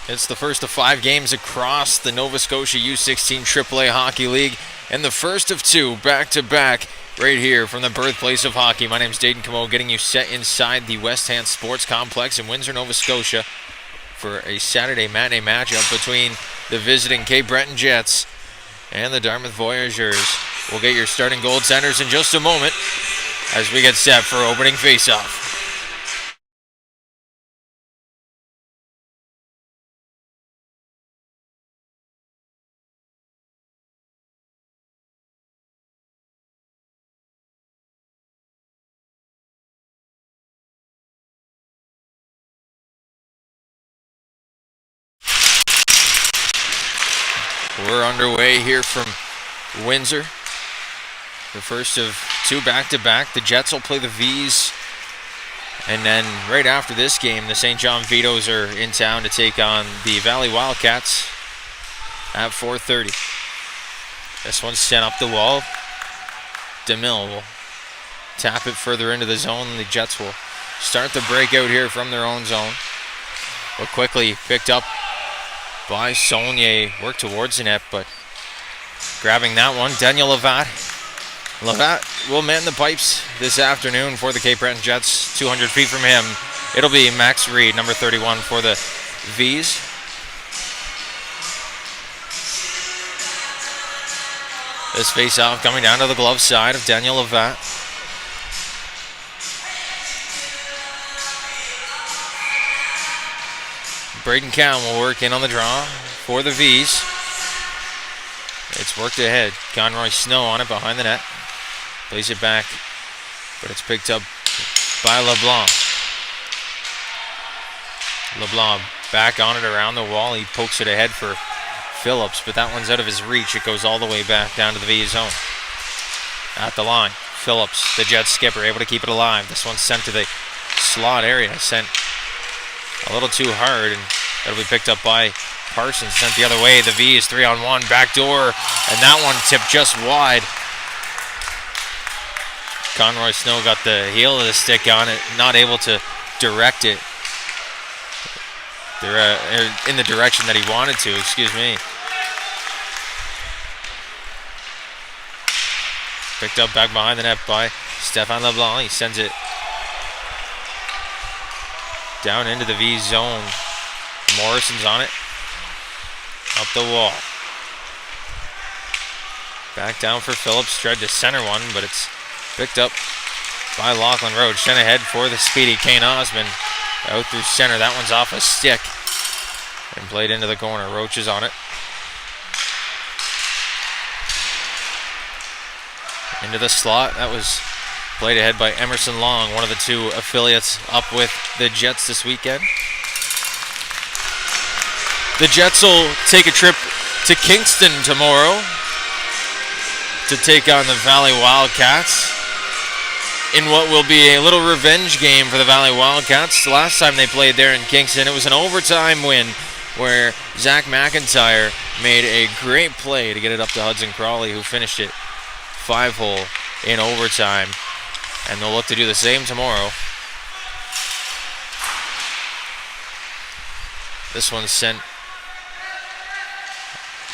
It's the first of 5 games across the Nova Scotia U16 AAA Hockey League, and the first of 2 back-to-back right here from the birthplace of hockey. My name's Dayton Camo, getting you set inside the West Hand Sports Complex in Windsor, Nova Scotia for a Saturday matinee matchup between the visiting Cape Breton Jets and the Dartmouth Voyageurs. We'll get your starting goaltenders in just a moment as we get set for opening faceoff. We're underway here from Windsor. The first of 2 back-to-back. The Jets will play the V's. And then right after this game, the St. John Vitoes are in town to take on the Valley Wildcats at 4:30. This one's sent up the wall. DeMille will tap it further into the zone. The Jets will start the breakout here from their own zone. But quickly picked up by Saulnier. Worked towards the net, but grabbing that one, Daniel Levat. Levat will man the pipes this afternoon for the Cape Breton Jets. 200 feet from him, it'll be Max Reed, number 31 for the V's. This face-off coming down to the glove side of Daniel Levat. Braden Cowan will work in on the draw for the V's. It's worked ahead. Conroy Snow on it behind the net. Plays it back, but it's picked up by LeBlanc. LeBlanc back on it around the wall. He pokes it ahead for Phillips, but that one's out of his reach. It goes all the way back down to the V zone. At the line, Phillips, the Jets skipper, able to keep it alive. This one's sent to the slot area. Sent a little too hard, and that'll be picked up by Parsons. Sent the other way. The V is 3-on-1, backdoor, and that one tipped just wide. Conroy Snow got the heel of the stick on it, not able to direct it in the direction that he wanted to, excuse me. Picked up back behind the net by Stefan LeBlanc. He sends it down into the V zone. Morrison's on it. Up the wall. Back down for Phillips. Tried to center one, but it's picked up by Lachlan Roach. Sent ahead for the speedy Kane Osmond. Out through center. That one's off a stick and played into the corner. Roach is on it. Into the slot. That was played ahead by Emerson Long, one of the 2 affiliates up with the Jets this weekend. The Jets will take a trip to Kingston tomorrow to take on the Valley Wildcats in what will be a little revenge game for the Valley Wildcats. The last time they played there in Kingston, it was an overtime win where Zach McIntyre made a great play to get it up to Hudson Crawley, who finished it 5-hole in overtime. And they'll look to do the same tomorrow. This one's sent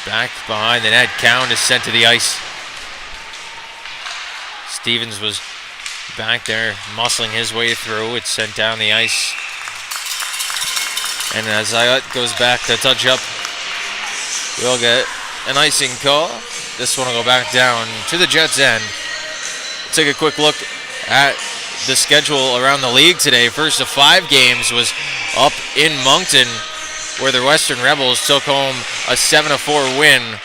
back behind the net. Cowan is sent to the ice. Stevens was back there muscling his way through. It's sent down the ice. And as Zayat goes back to touch up, we'll get an icing call. This one will go back down to the Jets' end. Take a quick look at the schedule around the league today. First of 5 games was up in Moncton, where the Western Rebels took home a 7-4 win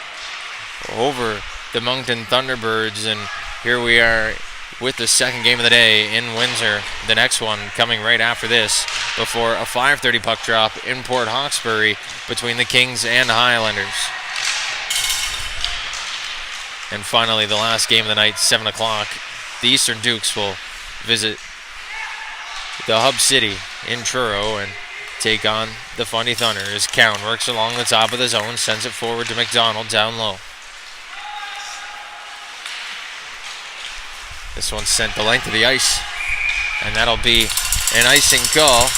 over the Moncton Thunderbirds. And here we are with the second game of the day in Windsor. The next one coming right after this, before a 5:30 puck drop in Port Hawkesbury between the Kings and Highlanders. And finally, the last game of the night, 7 o'clock. The Eastern Dukes will visit the hub city in Truro and take on the Fundy Thunder as Cowan works along the top of the zone, sends it forward to McDonald down low. This one's sent the length of the ice, and that'll be an icing call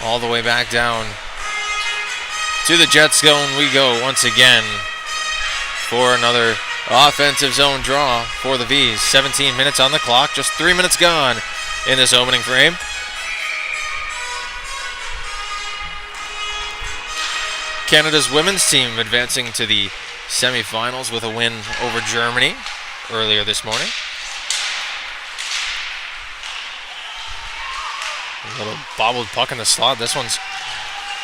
All the way back down to the jet zone we go once again for another offensive zone draw for the V's. 17 minutes on the clock, just 3 minutes gone in this opening frame. Canada's women's team advancing to the semifinals with a win over Germany earlier this morning. A little bobbled puck in the slot. This one's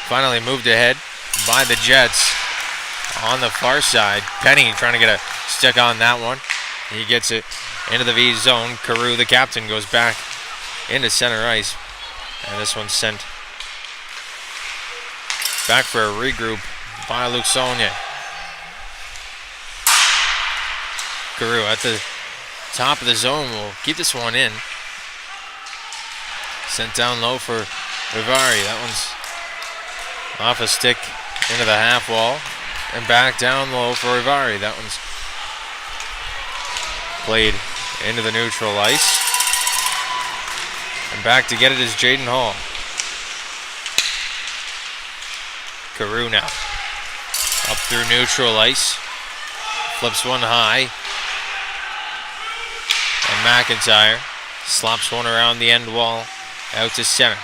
finally moved ahead by the Jets on the far side. Penny trying to get a stick on that one. He gets it into the V zone. Carew, the captain, goes back into center ice. And this one's sent back for a regroup by Luke Saulnier. Carew at the top of the zone will keep this one in. Sent down low for Rivari. That one's off a stick into the half wall. And back down low for Rivari. That one's played into the neutral ice. And back to get it is Jaden Hall. Carew now. Up through neutral ice. Flips one high. And McIntyre slops one around the end wall out to center.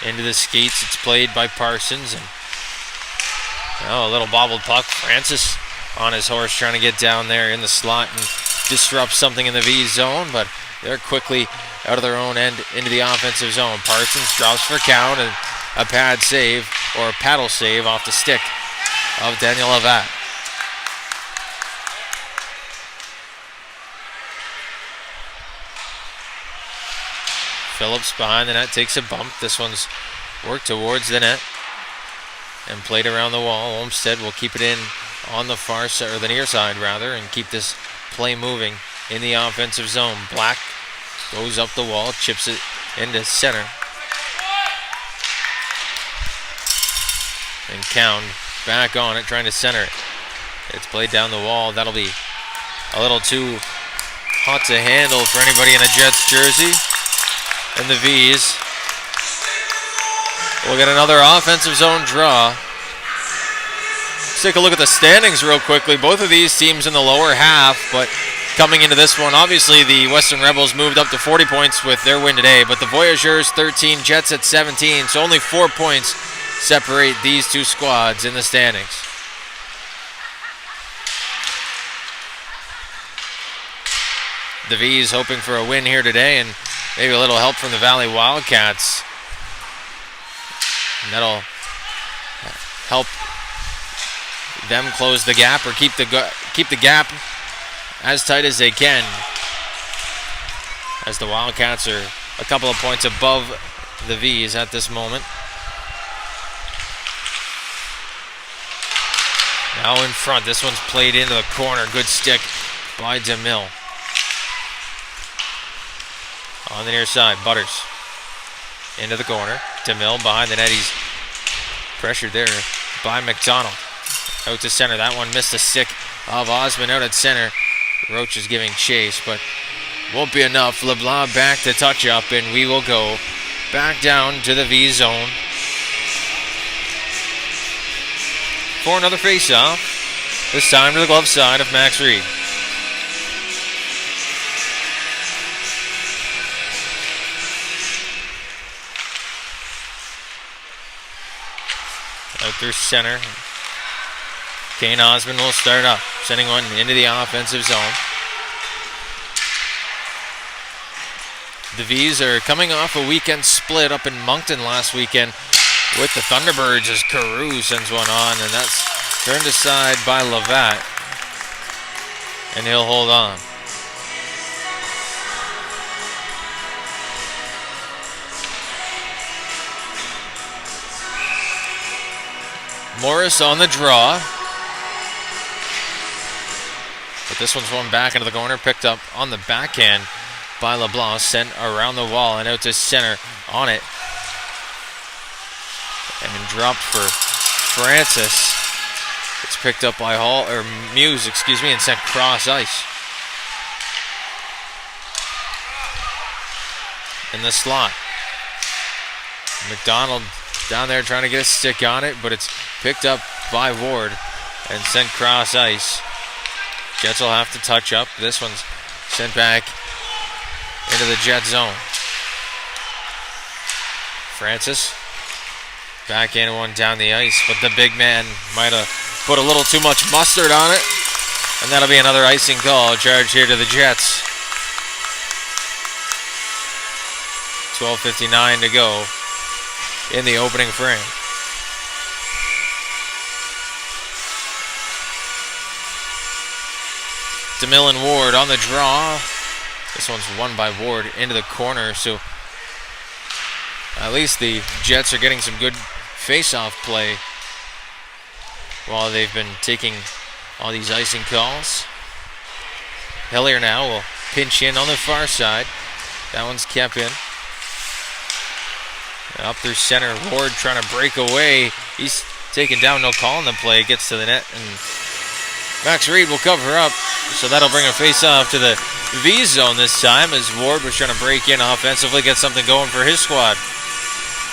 Into the skates, it's played by Parsons. And a little bobbled puck. Francis on his horse trying to get down there in the slot and disrupt something in the V zone, but they're quickly out of their own end into the offensive zone. Parsons drops for count and a pad save, or a paddle save off the stick of Daniel Lavat. Phillips behind the net takes a bump. This one's worked towards the net and played around the wall. Olmsted will keep it in on the far side, or the near side rather, and keep this play moving in the offensive zone. Black goes up the wall, chips it into center. And Cound back on it, trying to center it. It's played down the wall. That'll be a little too hot to handle for anybody in a Jets jersey. And the V's will get another offensive zone draw. Let's take a look at the standings real quickly. Both of these teams in the lower half, but coming into this one, obviously the Western Rebels moved up to 40 points with their win today, but the Voyageurs 13, Jets at 17, so only 4 points separate these two squads in the standings. The V's hoping for a win here today, and maybe a little help from the Valley Wildcats. And that'll help them close the gap, or keep the gap as tight as they can, as the Wildcats are a couple of points above the V's at this moment. Now in front, this one's played into the corner. Good stick by DeMille. On the near side, Butters into the corner. DeMille behind the net. He's pressured there by McDonald. Out to center. That one missed the stick of Osmond out at center. Roach is giving chase, but won't be enough. LeBlanc back to touch up, and we will go back down to the V zone for another face-off. This time to the glove side of Max Reed. Out through center. Kane Osmond will start up, sending one into the offensive zone. The V's are coming off a weekend split up in Moncton last weekend with the Thunderbirds, as Carew sends one on, and that's turned aside by Lavat, and he'll hold on. Morris on the draw. But this one's one back into the corner, picked up on the backhand by LeBlanc, sent around the wall and out to center on it. And dropped for Francis. It's picked up by Muse, and sent cross ice. in the slot. McDonald down there trying to get a stick on it, but it's picked up by Ward and sent cross ice. Jets will have to touch up. This one's sent back into the Jet zone. Francis back in one down the ice, but the big man might have put a little too much mustard on it, and that'll be another icing call. Charge here to the Jets. 12:59 to go in the opening frame. DeMille and Ward on the draw. This one's won by Ward into the corner, so at least the Jets are getting some good face-off play while they've been taking all these icing calls. Hillier now will pinch in on the far side. That one's kept in. Up through center, Ward trying to break away. He's taken down, no call on the play. Gets to the net, and Max Reed will cover up. So that'll bring a face-off to the V zone this time as Ward was trying to break in offensively, get something going for his squad.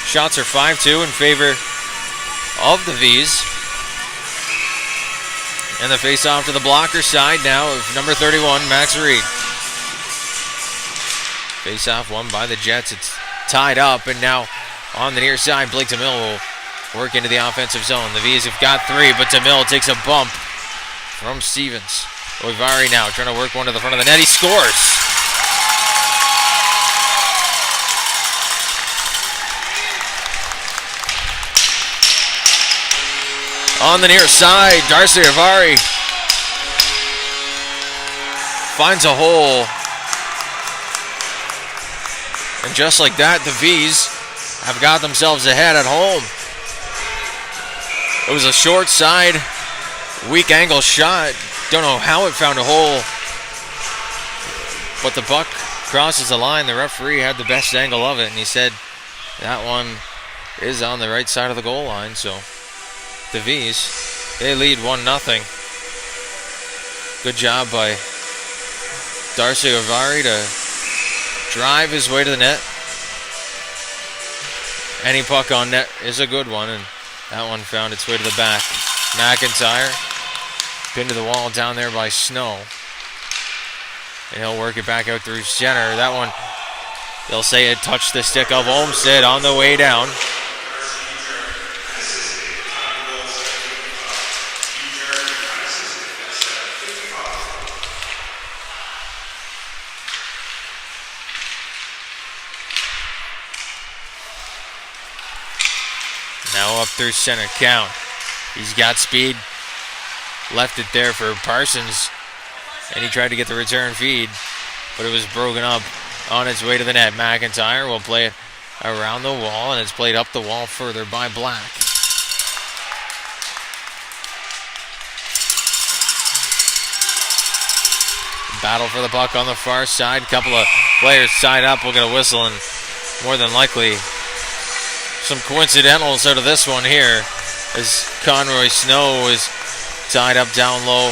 Shots are 5-2 in favor of the Vs. And the face-off to the blocker side now of number 31, Max Reed. Face-off won by the Jets. It's tied up, and now on the near side, Blake DeMille will work into the offensive zone. The Vs have got three, but DeMille takes a bump from Stevens. Oivari now trying to work one to the front of the net. He scores. On the near side, Darcy Oivari finds a hole. And just like that, the Vs have got themselves ahead at home. It was a short side, weak angle shot. Don't know how it found a hole, but the puck crosses the line. The referee had the best angle of it, and he said that one is on the right side of the goal line. So the Vs, they lead 1-0. Good job by Darcy Oivari to drive his way to the net. Any puck on net is a good one, and that one found its way to the back. McIntyre pinned to the wall down there by Snow. And he'll work it back out through center. That one, they'll say it touched the stick of Olmsted on the way down. Now up through center, Count. He's got speed. Left it there for Parsons, and he tried to get the return feed, but it was broken up on its way to the net. McIntyre will play it around the wall, and it's played up the wall further by Black. Battle for the puck on the far side. Couple of players tied up. We'll get a whistle, and more than likely some coincidentals out of this one here, as Conroy Snow is tied up down low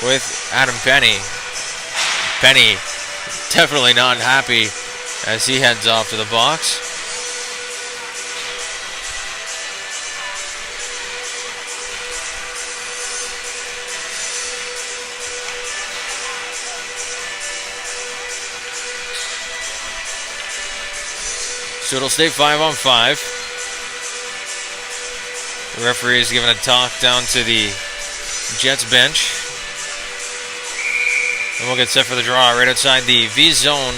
with Adam Penny. Penny definitely not happy as he heads off to the box. So it'll stay 5-on-5. The referee is giving a talk down to the Jets bench. And we'll get set for the draw right outside the V zone.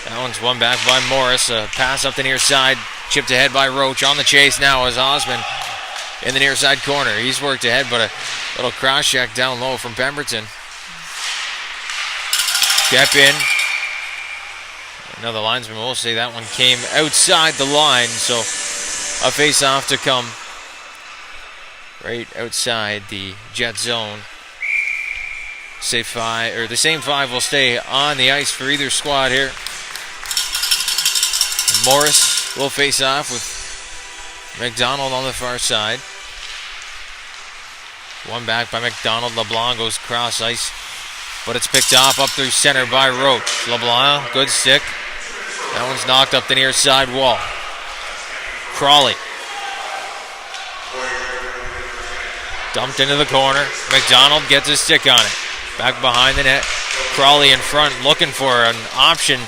That one's won back by Morris. A pass up the near side. Chipped ahead by Roach. On the chase now is Osmond in the near side corner. He's worked ahead, but a little cross check down low from Pemberton. Kept in. Another linesman will say that one came outside the line, so a face-off to come right outside the Jet zone. Say the same five will stay on the ice for either squad here. Morris will face off with McDonald on the far side. One back by McDonald. LeBlanc goes cross ice but it's picked off up through center by Roach. LeBlanc, good stick. That one's knocked up the near side wall. Crawley. Dumped into the corner. McDonald gets his stick on it. Back behind the net. Crawley in front looking for an option,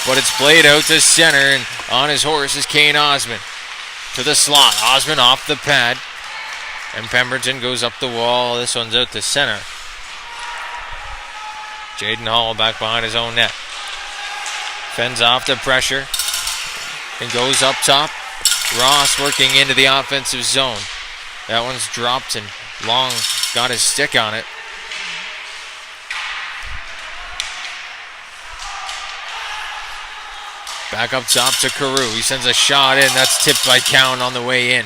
but it's played out to center, and on his horse is Kane Osmond. To the slot. Osmond off the pad. And Pemberton goes up the wall. This one's out to center. Jaden Hall back behind his own net. Fends off the pressure and goes up top. Ross working into the offensive zone. That one's dropped and Long got his stick on it. Back up top to Carew. He sends a shot in. That's tipped by Cowan on the way in.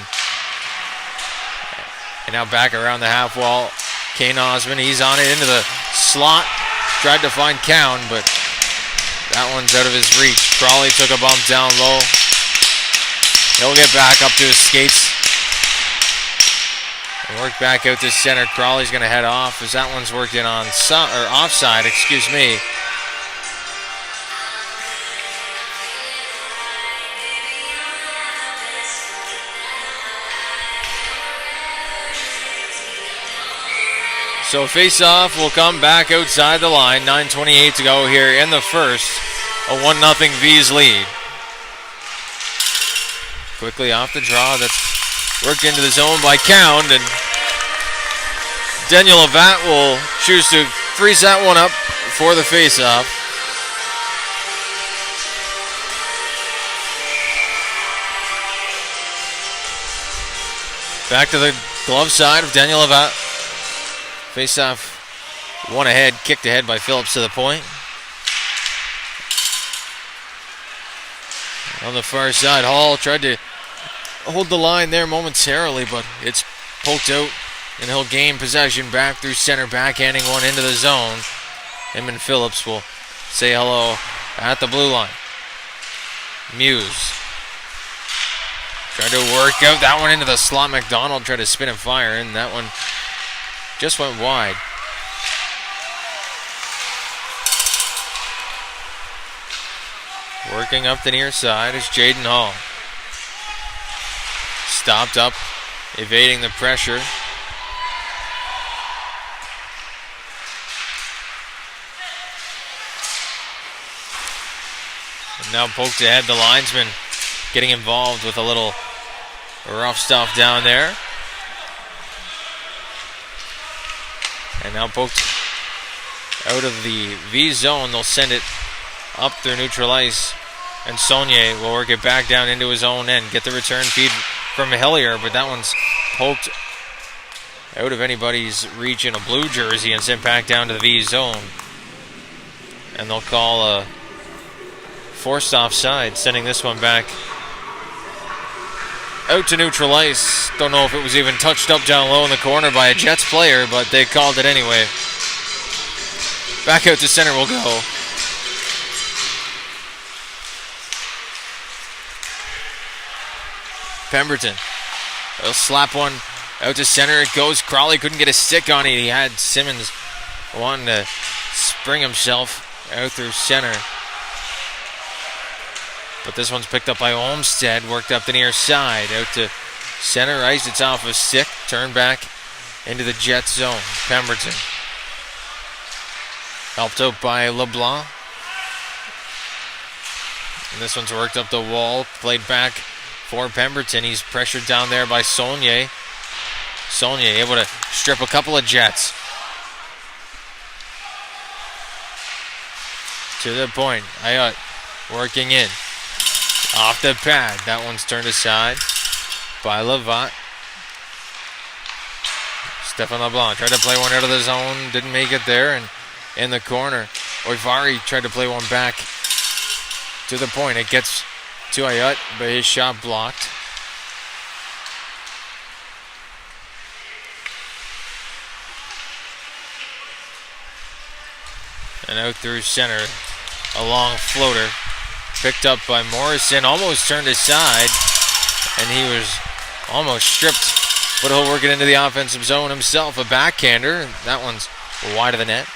And now back around the half wall. Kane Osmond, he's on it into the slot. Tried to find Cowan, but that one's out of his reach. Crawley took a bump down low. He'll get back up to his skates. And work back out to center. Crawley's going to head off as that one's worked in on offside, excuse me. So face-off will come back outside the line. 9:28 to go here in the first. A 1-0 V's lead. Quickly off the draw. That's worked into the zone by Cowan. And Daniel Lavat will choose to freeze that one up for the face-off. Back to the glove side of Daniel Lavat. Face-off, one ahead, kicked ahead by Phillips to the point. On the far side, Hall tried to hold the line there momentarily, but it's poked out, and he'll gain possession back through center, backhanding one into the zone. Him and Phillips will say hello at the blue line. Muse tried to work out that one into the slot. McDonald tried to spin and fire, and that one just went wide. Working up the near side is Jaden Hall. Stopped up, evading the pressure. And now poked ahead, the linesman getting involved with a little rough stuff down there. And now poked out of the V zone. They'll send it up through neutral ice. And Saulnier will work it back down into his own end. Get the return feed from Hillier, but that one's poked out of anybody's reach in a blue jersey and sent back down to the V zone. And they'll call a forced offside, sending this one back out to neutral ice. Don't know if it was even touched up down low in the corner by a Jets player, but they called it anyway. Back out to center will go. Pemberton. They'll slap one out to center. It goes. Crawley couldn't get a stick on it. He had Simmons wanting to spring himself out through center. But this one's picked up by Olmstead, worked up the near side, out to center ice. It's off a stick, turned back into the Jet zone. Pemberton. Helped out by LeBlanc. And this one's worked up the wall, played back for Pemberton. He's pressured down there by Saulnier. Saulnier able to strip a couple of Jets. To the point. Ayot working in. Off the pad. That one's turned aside by Lavat. Stefan LeBlanc tried to play one out of the zone. Didn't make it there. And in the corner, Oivari tried to play one back to the point. It gets to Ayot, but his shot blocked. And out through center, a long floater. Picked up by Morrison, almost turned aside, and he was almost stripped, but he'll work it into the offensive zone himself. A backhander, that one's wide of the net.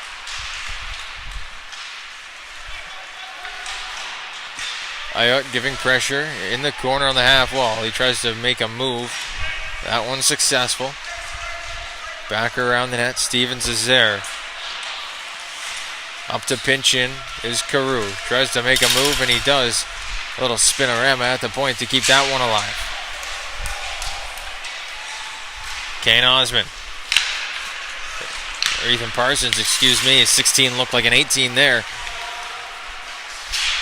Ayot giving pressure in the corner on the half wall. He tries to make a move. That one's successful. Back around the net. Stevens is there. Up to pinch in is Carew. Tries to make a move, and he does. A little spinorama at the point to keep that one alive. Kane Osmond. Or Ethan Parsons, excuse me. His 16 looked like an 18 there.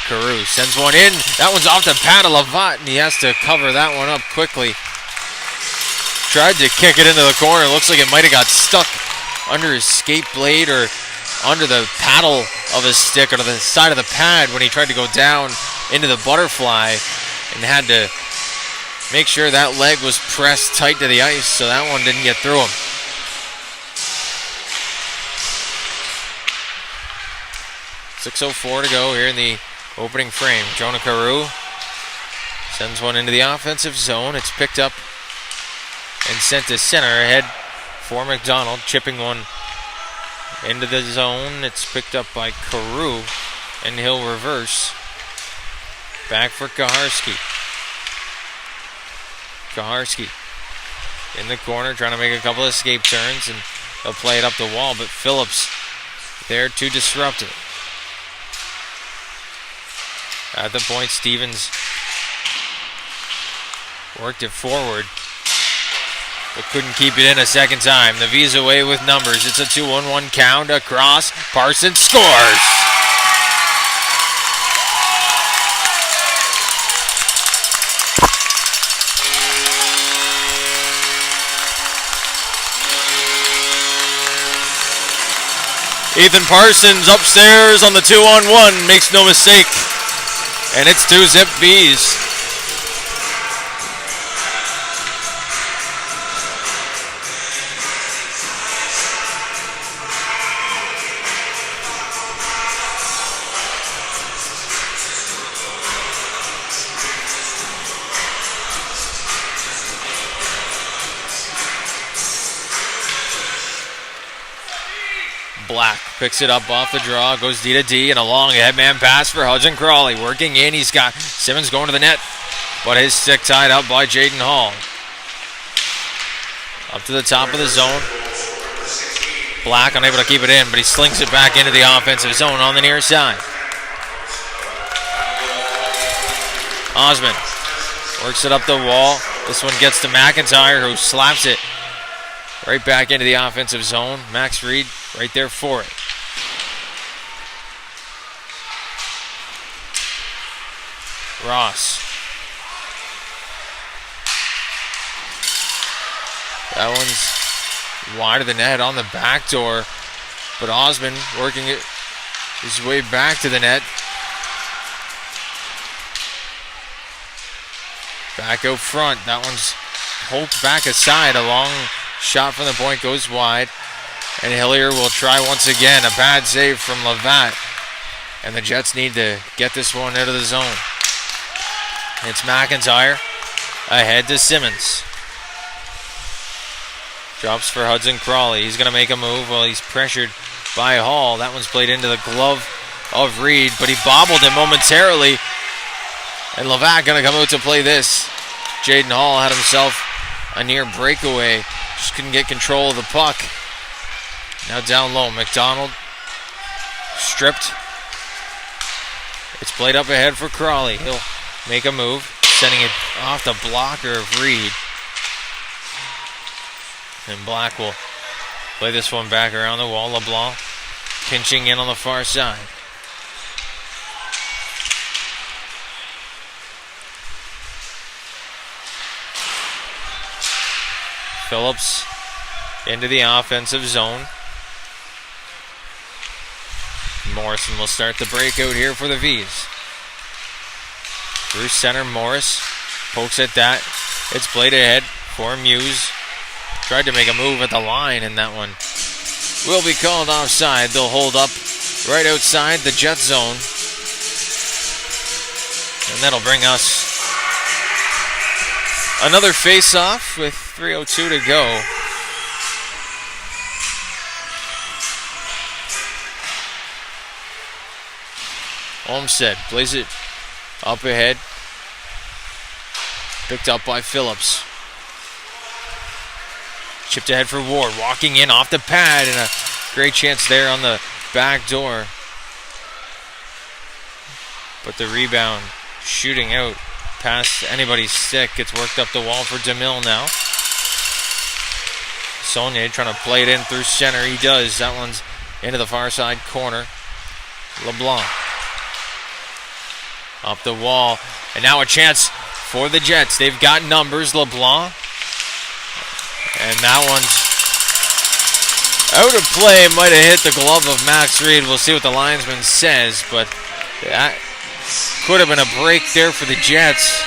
Carew sends one in. That one's off the pad of Lavat, and he has to cover that one up quickly. Tried to kick it into the corner. Looks like it might have got stuck under his skate blade or under the paddle of his stick or to the side of the pad when he tried to go down into the butterfly and had to make sure that leg was pressed tight to the ice so that one didn't get through him. .6:04 to go here in the opening frame. Jonah Carew sends one into the offensive zone. It's picked up and sent to center ahead for McDonald. Chipping one into the zone. It's picked up by Carew, and he'll reverse. Back for Kaharski. Kaharski in the corner trying to make a couple of escape turns, and they'll play it up the wall, but Phillips there to disrupt it. At the point, Stevens worked it forward, but couldn't keep it in a second time. The V's away with numbers. It's a 2-1-1 count across. Parsons scores! Ethan Parsons upstairs on the 2-on-1, makes no mistake. And it's 2-zip V's. Black picks it up off the draw, goes D to D, and a long headman pass for Hudson Crawley. Working in, he's got Simmons going to the net, but his stick tied up by Jaden Hall. Up to the top of the zone. Black unable to keep it in, but he slings it back into the offensive zone on the near side. Osmond works it up the wall. This one gets to McIntyre, who slaps it right back into the offensive zone. Max Reed right there for it. Ross. That one's wide of the net on the back door, but Osmond working it his way back to the net. Back out front. That one's poked back aside. A long shot from the point goes wide. And Hillier will try once again. A bad save from Lavat. And the Jets need to get this one out of the zone. It's McIntyre ahead to Simmons. Drops for Hudson Crawley. He's going to make a move while he's pressured by Hall. That one's played into the glove of Reed, but he bobbled it momentarily. And Lavat going to come out to play this. Jaden Hall had himself a near breakaway. Just couldn't get control of the puck. Now down low, McDonald stripped. It's played up ahead for Crawley. He'll make a move, sending it off the blocker of Reed. And Black will play this one back around the wall. LeBlanc pinching in on the far side. Phillips into the offensive zone. Morrison will start the breakout here for the V's. Through center, Morris pokes at that. It's played ahead for Muse. Tried to make a move at the line, and that one will be called offside. They'll hold up right outside the Jet zone. And that'll bring us another face-off with 3:02 to go. Olmsted plays it up ahead. Picked up by Phillips. Chipped ahead for Ward. Walking in off the pad, and a great chance there on the back door. But the rebound shooting out past anybody's stick. Gets worked up the wall for DeMille now. Saulnier trying to play it in through center. He does. That one's into the far side corner. LeBlanc. Up the wall. And now a chance for the Jets. They've got numbers. LeBlanc. And that one's out of play. Might have hit the glove of Max Reed. We'll see what the linesman says. But that could have been a break there for the Jets.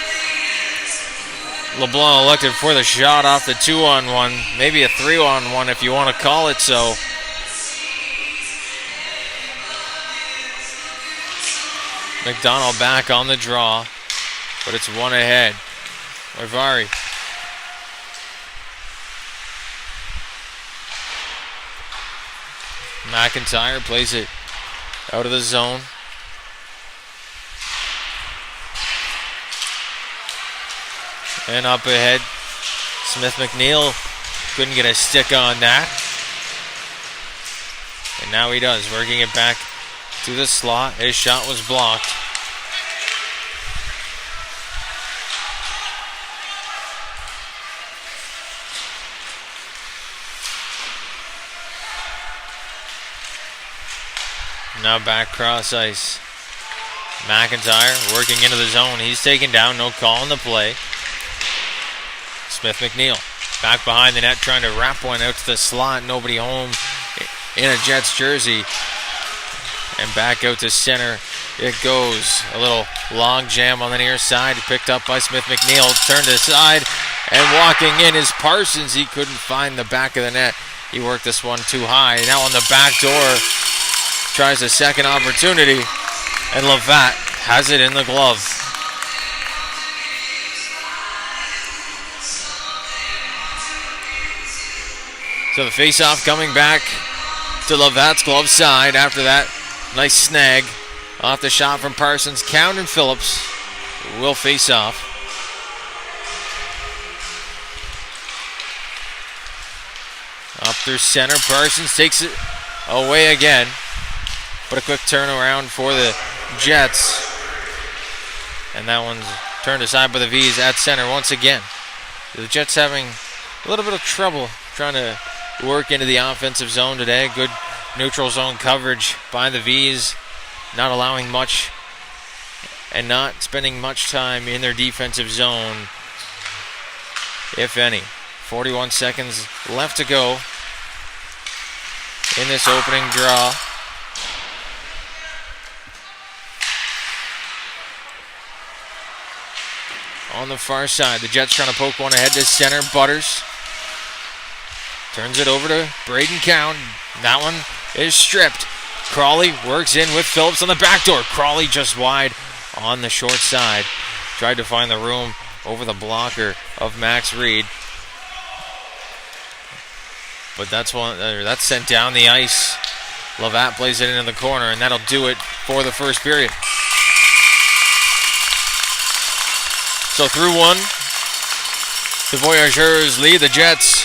LeBlanc elected for the shot off the 2-on-1. Maybe a 3-on-1 if you want to call it so. McDonald back on the draw. But it's one ahead. Orvari. McIntyre plays it out of the zone. And up ahead, Smith McNeil couldn't get a stick on that. And now he does, working it back to the slot. His shot was blocked. Now back cross ice. McIntyre working into the zone. He's taken down, no call on the play. Smith McNeil back behind the net trying to wrap one out to the slot. Nobody home in a Jets jersey. And back out to center it goes. A little long jam on the near side. Picked up by Smith McNeil. Turned aside and walking in is Parsons. He couldn't find the back of the net. He worked this one too high. Now on the back door. Tries a second opportunity. And Levat has it in the glove. So the face-off coming back to Levat's glove side after that nice snag off the shot from Parsons. Count and Phillips will face off. Up through center. Parsons takes it away again. But a quick turnaround for the Jets. And that one's turned aside by the V's at center once again. The Jets having a little bit of trouble trying to work into the offensive zone today. Good neutral zone coverage by the V's. Not allowing much and not spending much time in their defensive zone, if any. 41 seconds left to go in this opening draw. On the far side, the Jets trying to poke one ahead to center. Butters turns it over to Braden Count. That one is stripped. Crawley works in with Phillips on the back door. Crawley just wide on the short side. Tried to find the room over the blocker of Max Reed. But that's sent down the ice. Levat plays it into the corner, and that'll do it for the first period. So through one, the Voyageurs lead the Jets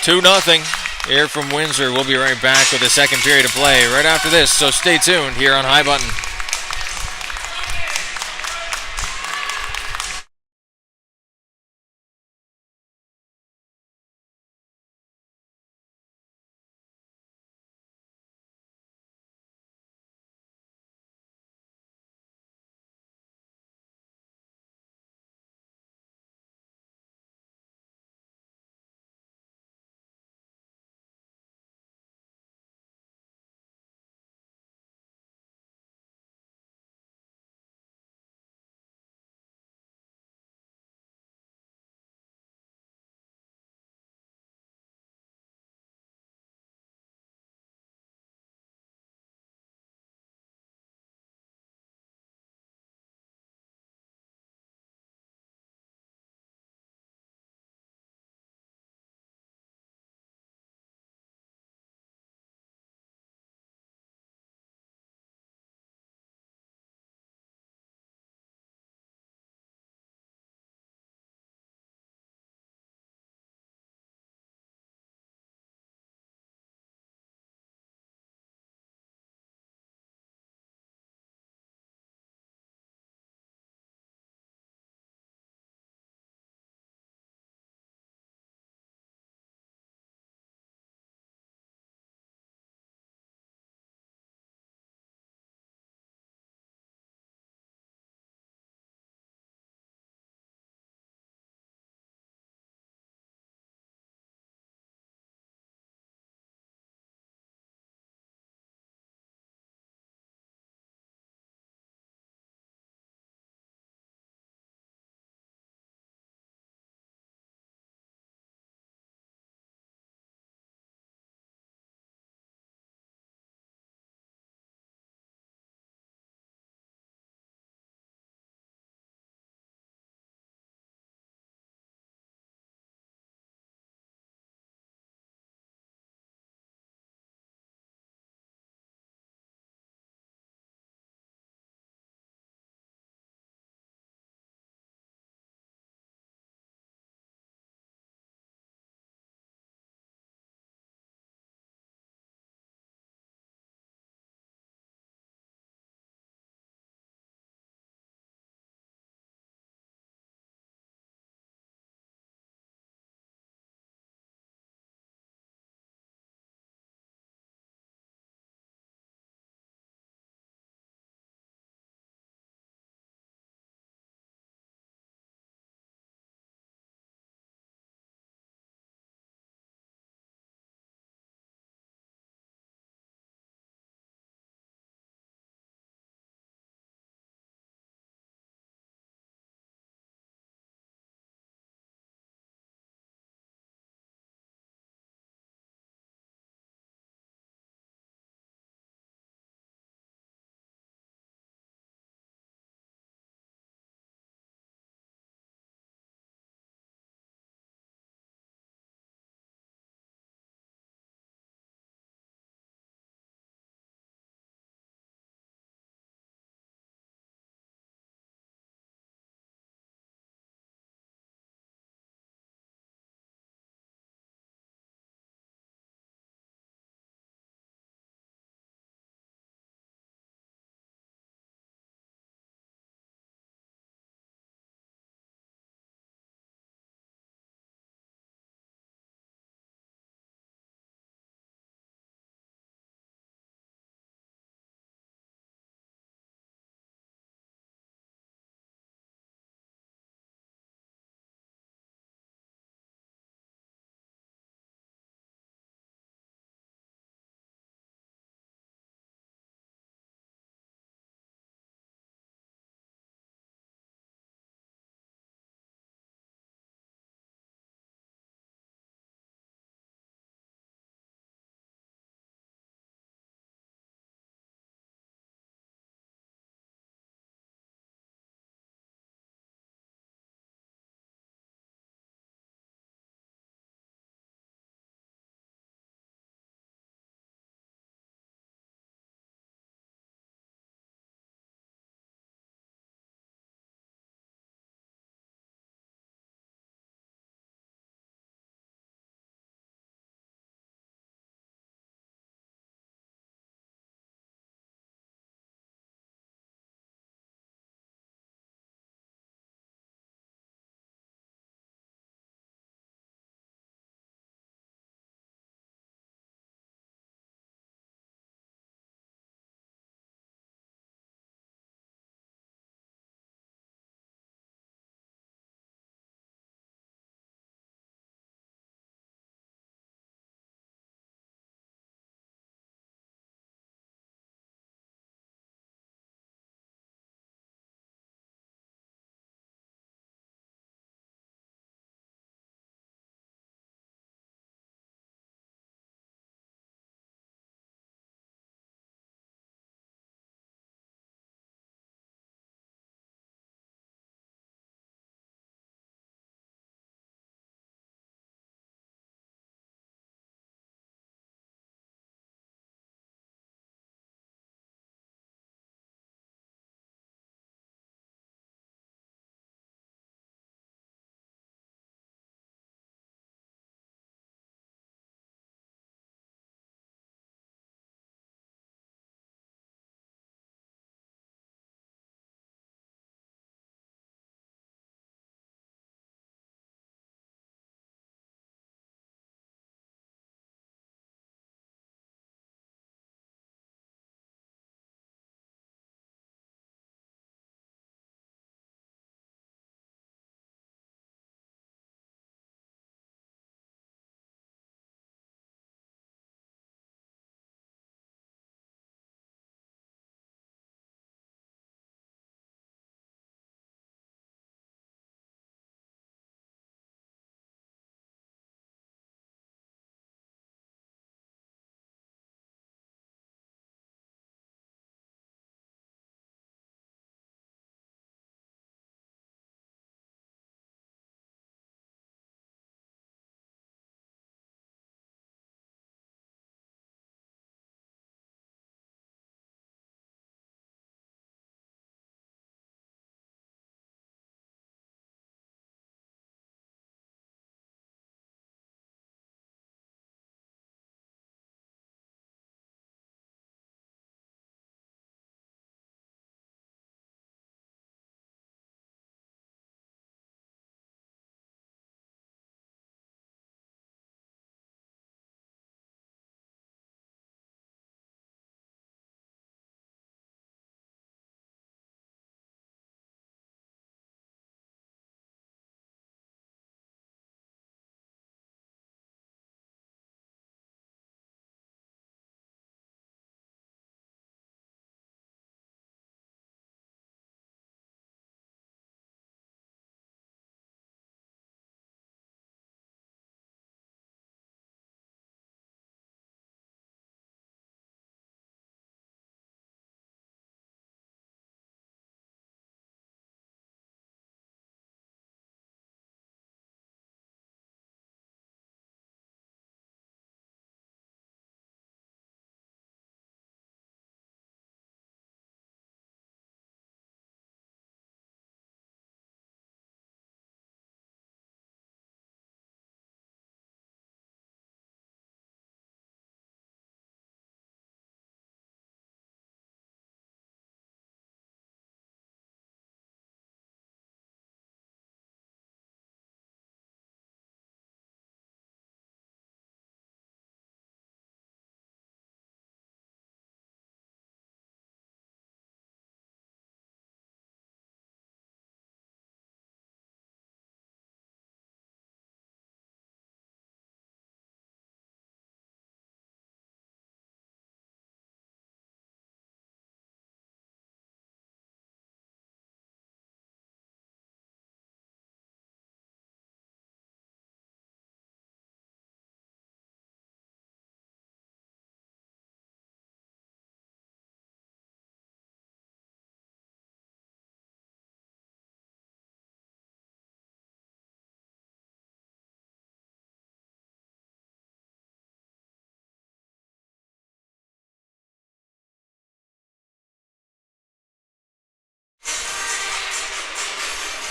2-0 here from Windsor. We'll be right back with the second period of play right after this, so stay tuned here on High Button.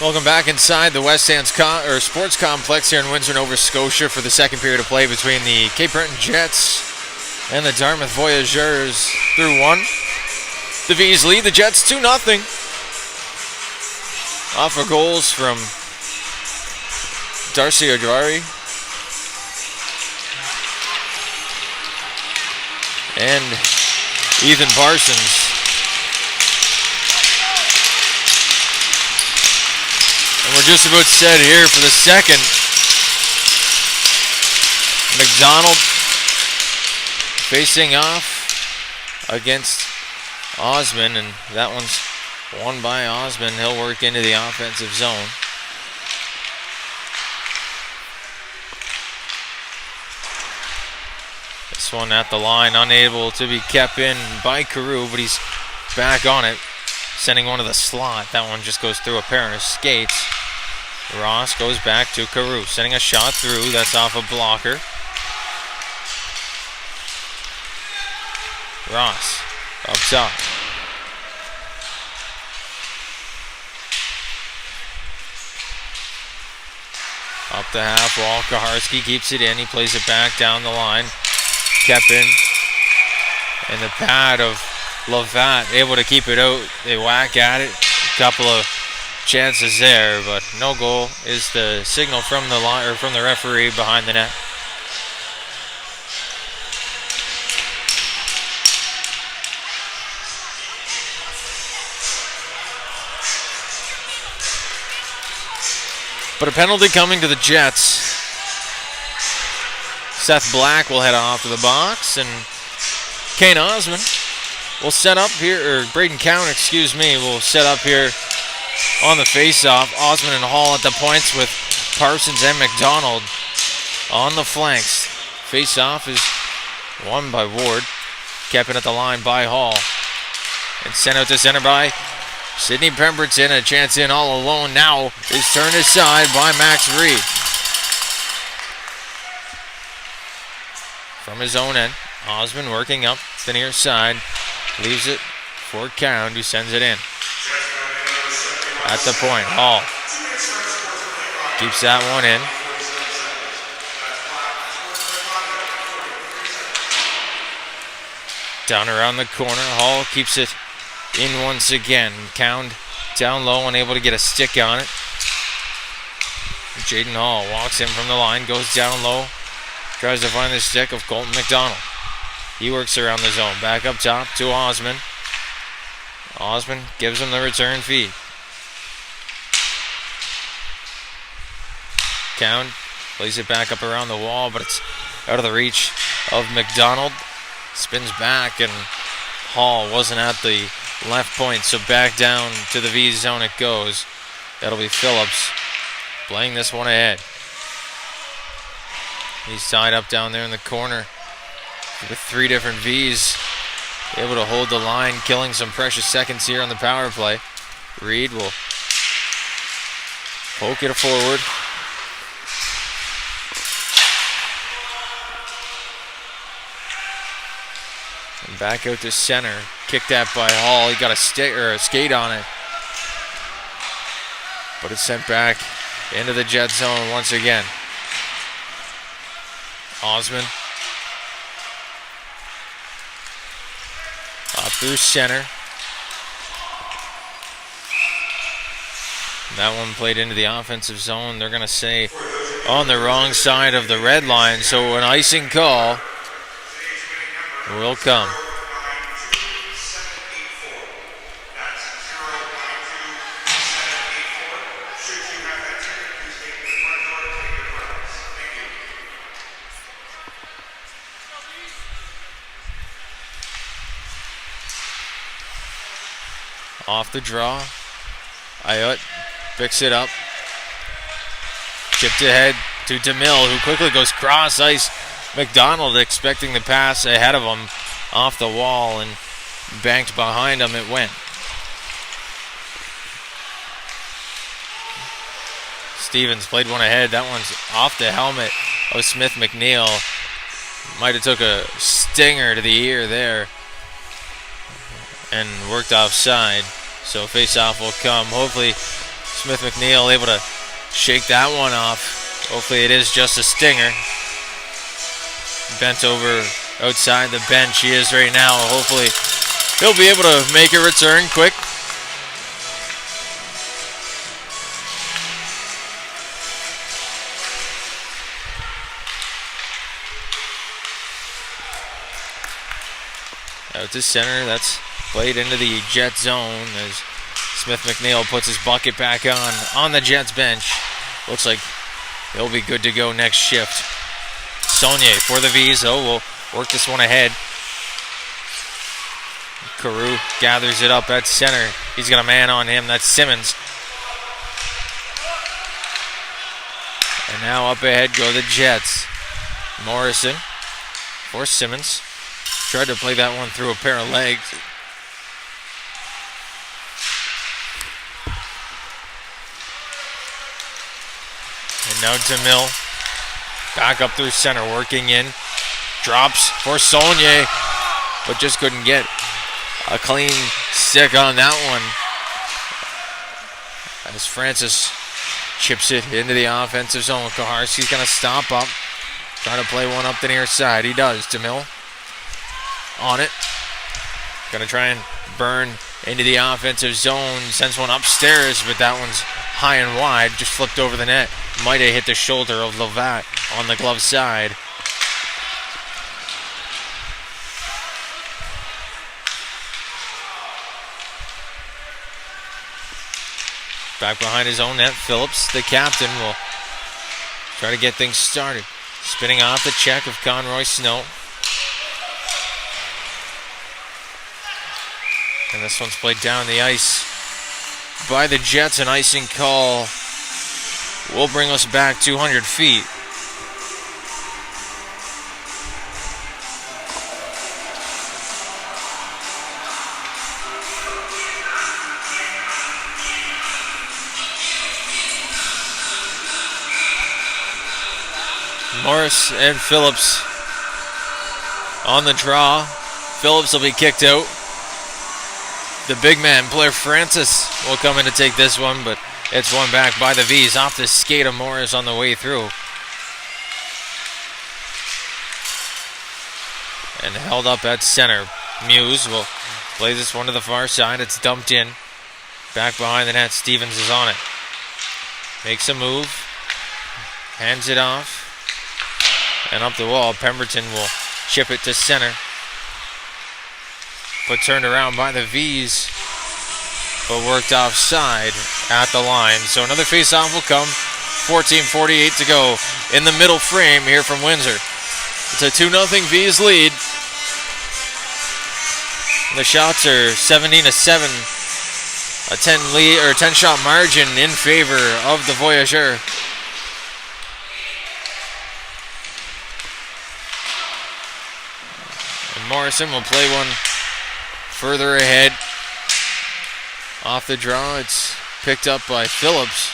Welcome back inside the West Stands Sports Complex here in Windsor, Nova Scotia for the second period of play between the Cape Breton Jets and the Dartmouth Voyageurs through one. The V's lead the Jets 2-0. Off of goals from Darcy Adrari and Ethan Parsons. And we're just about set here for the second. McDonald facing off against Osmond, and that one's won by Osmond. He'll work into the offensive zone. This one at the line, unable to be kept in by Carew, but he's back on it, sending one to the slot. That one just goes through a pair of skates. Ross goes back to Carew, sending a shot through. That's off a blocker. Ross up top. Up the half wall, Kaharski keeps it in. He plays it back down the line. Kepin and the pad of Lavat able to keep it out. They whack at it. A couple of chances there, but no goal is the signal from the line or from the referee behind the net. But a penalty coming to the Jets. Seth Black will head off to the box, and Kane Osmond will set up here, or Braden Cowan, excuse me, will set up here on the face-off. Osmond and Hall at the points with Parsons and McDonald on the flanks. Face-off is won by Ward. Kept in at the line by Hall. And sent out to center by Sidney Pemberton. A chance in all alone now is turned aside by Max Reed. From his own end, Osmond working up the near side. Leaves it for Cowan, who sends it in. At the point, Hall keeps that one in. Down around the corner, Hall keeps it in once again. Cowan down low, unable to get a stick on it. Jaden Hall walks in from the line, goes down low, tries to find the stick of Colton McDonald. He works around the zone, back up top to Osmond. Osmond gives him the return feed. Cowan plays it back up around the wall, but it's out of the reach of McDonald. Spins back, and Hall wasn't at the left point, so back down to the V zone it goes. That'll be Phillips playing this one ahead. He's tied up down there in the corner with three different Vs. Able to hold the line, killing some precious seconds here on the power play. Reed will poke it forward. And back out to center. Kicked at by Hall. He got a stick or a skate on it. But it's sent back into the Jet zone once again. Osmond up through center. That one played into the offensive zone. They're going to say on the wrong side of the red line, so an icing call will come. Off the draw. Ayotte picks it up. Chipped ahead to DeMille, who quickly goes cross ice. McDonald expecting the pass ahead of him off the wall, and banked behind him it went. Stevens played one ahead. That one's off the helmet of Smith McNeil. Might have took a stinger to the ear there and worked offside. So face-off will come. Hopefully Smith McNeil able to shake that one off. Hopefully it is just a stinger. Bent over outside the bench he is right now. Hopefully he'll be able to make a return quick. Out to center, that's played into the Jet zone as Smith McNeil puts his bucket back on the Jets bench. Looks like he'll be good to go next shift. Saunier for the V's, though, will work this one ahead. Carew gathers it up at center. He's got a man on him, that's Simmons. And now up ahead go the Jets. Morrison for Simmons. Tried to play that one through a pair of legs. And now DeMille. Back up through center, working in. Drops for Saunier, but just couldn't get a clean stick on that one. As Francis chips it into the offensive zone. Koharski's going to stomp up. Trying to play one up the near side. He does. DeMille on it. Going to try and burn into the offensive zone. Sends one upstairs, but that one's high and wide. Just flipped over the net. Might have hit the shoulder of Lovat on the glove side. Back behind his own net, Phillips, the captain, will try to get things started. Spinning off the check of Conroy Snow. And this one's played down the ice by the Jets. An icing call will bring us back 200 feet. Morris and Phillips on the draw. Phillips will be kicked out. The big man, Blair Francis, will come in to take this one, but it's won back by the V's off the skate of Morris on the way through. And held up at center. Muse will play this one to the far side. It's dumped in. Back behind the net, Stevens is on it. Makes a move. Hands it off. And up the wall, Pemberton will chip it to center. But turned around by the V's, but worked offside at the line. So another face-off will come. 14:48 to go in the middle frame here from Windsor. It's a 2-0 V's lead. The shots are 17-7. A 10-shot margin in favor of the Voyageurs. And Morrison will play one further ahead. Off the draw, it's picked up by Phillips.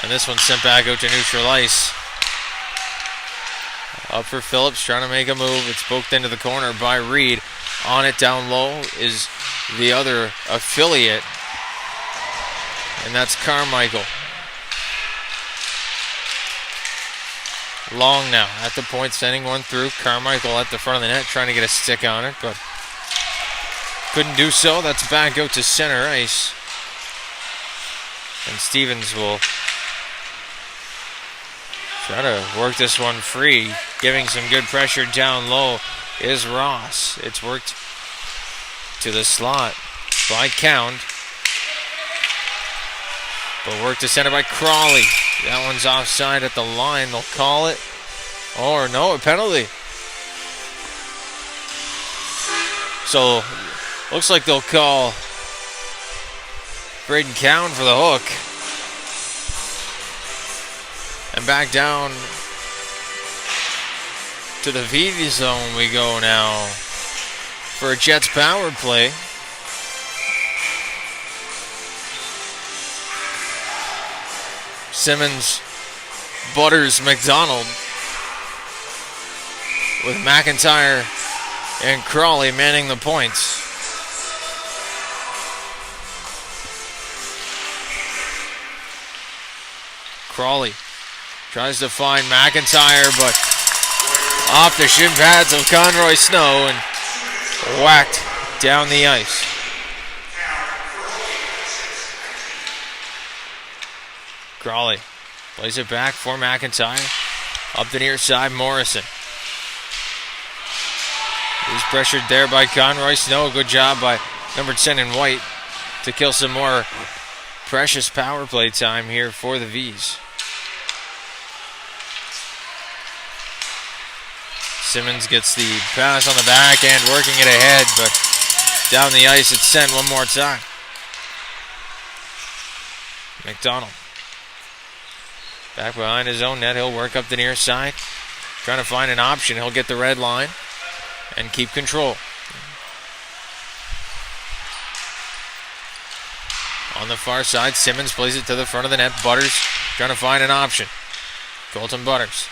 And this one's sent back out to neutral ice. Up for Phillips, trying to make a move. It's poked into the corner by Reed. On it down low is the other affiliate, and that's Carmichael. Long now at the point, sending one through. Carmichael at the front of the net, trying to get a stick on it, but couldn't do so. That's back out to center ice. And Stevens will try to work this one free. Giving some good pressure down low is Ross. It's worked to the slot by Count. But worked to center by Crawley. That one's offside at the line. They'll call it. Or no, a penalty. So, looks like they'll call Braden Cowan for the hook. And back down to the VD zone we go now for a Jets power play. Simmons, Butters, McDonald, with McIntyre and Crawley manning the points. Crawley tries to find McIntyre, but off the shin pads of Conroy Snow and whacked down the ice. Crawley plays it back for McIntyre. Up the near side, Morrison. He's pressured there by Conroy Snow. Good job by number 10 in white to kill some more precious power play time here for the Vs. Simmons gets the pass on the back end, working it ahead, but down the ice it's sent one more time. McDonald. Back behind his own net, he'll work up the near side. Trying to find an option, he'll get the red line and keep control. On the far side, Simmons plays it to the front of the net. Butters trying to find an option. Colton Butters.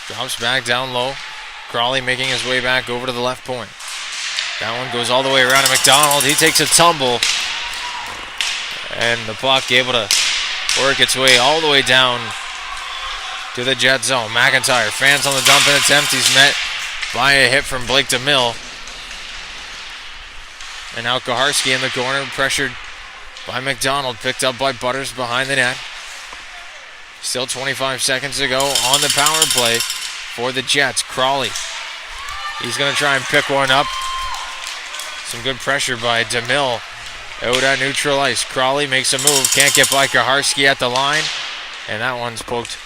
Drops back down low. Crawley making his way back over to the left point. That one goes all the way around to McDonald. He takes a tumble. And the puck able to work its way all the way down to the Jet zone. McIntyre fans on the dump and attempt. He's met by a hit from Blake DeMille. And now Kaharski in the corner, pressured by McDonald, picked up by Butters behind the net. Still 25 seconds to go on the power play for the Jets. Crawley, he's going to try and pick one up. Some good pressure by DeMille out at neutral ice. Crawley makes a move, can't get by Kaharski at the line, and that one's poked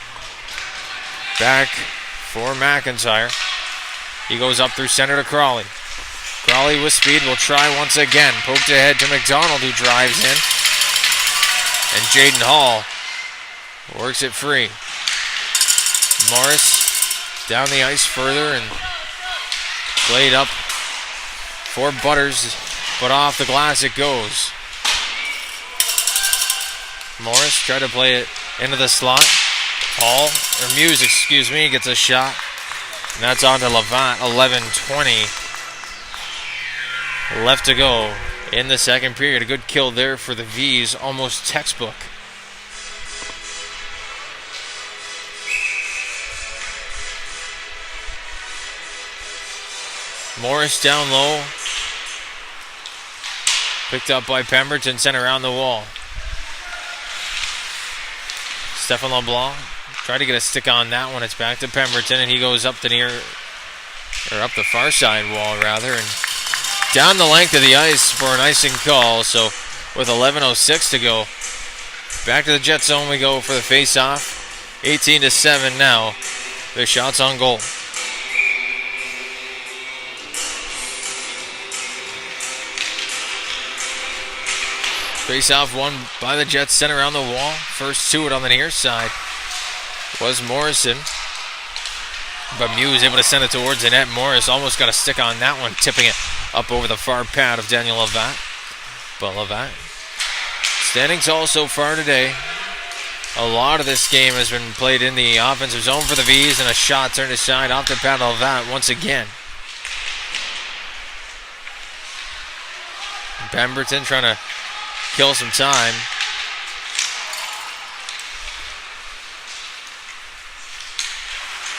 back for McIntyre. He goes up through center to Crawley. Crawley with speed will try once again. Poked ahead to McDonald, who drives in. And Jaden Hall works it free. Morris down the ice further and played up for Butters, but off the glass it goes. Morris tried to play it into the slot. Muse, gets a shot. And that's on to Levant. 11:20 left to go in the second period. A good kill there for the Vs, almost textbook. Morris down low. Picked up by Pemberton, sent around the wall. Stefan LeBlanc tried to get a stick on that one. It's back to Pemberton, and he goes up the up the far side wall rather, and down the length of the ice for an icing call. So with 11:06 to go, back to the Jet zone we go for the face-off. 18-7 now. The shots on goal. Face-off won by the Jets, sent around the wall. First to it on the near side was Morrison, but Muse able to send it towards the net. Morris almost got a stick on that one, tipping it up over the far pad of Daniel Levant. But Levant standing tall so far today. A lot of this game has been played in the offensive zone for the Vs, and a shot turned aside off the pad of Levant once again. Pemberton trying to kill some time.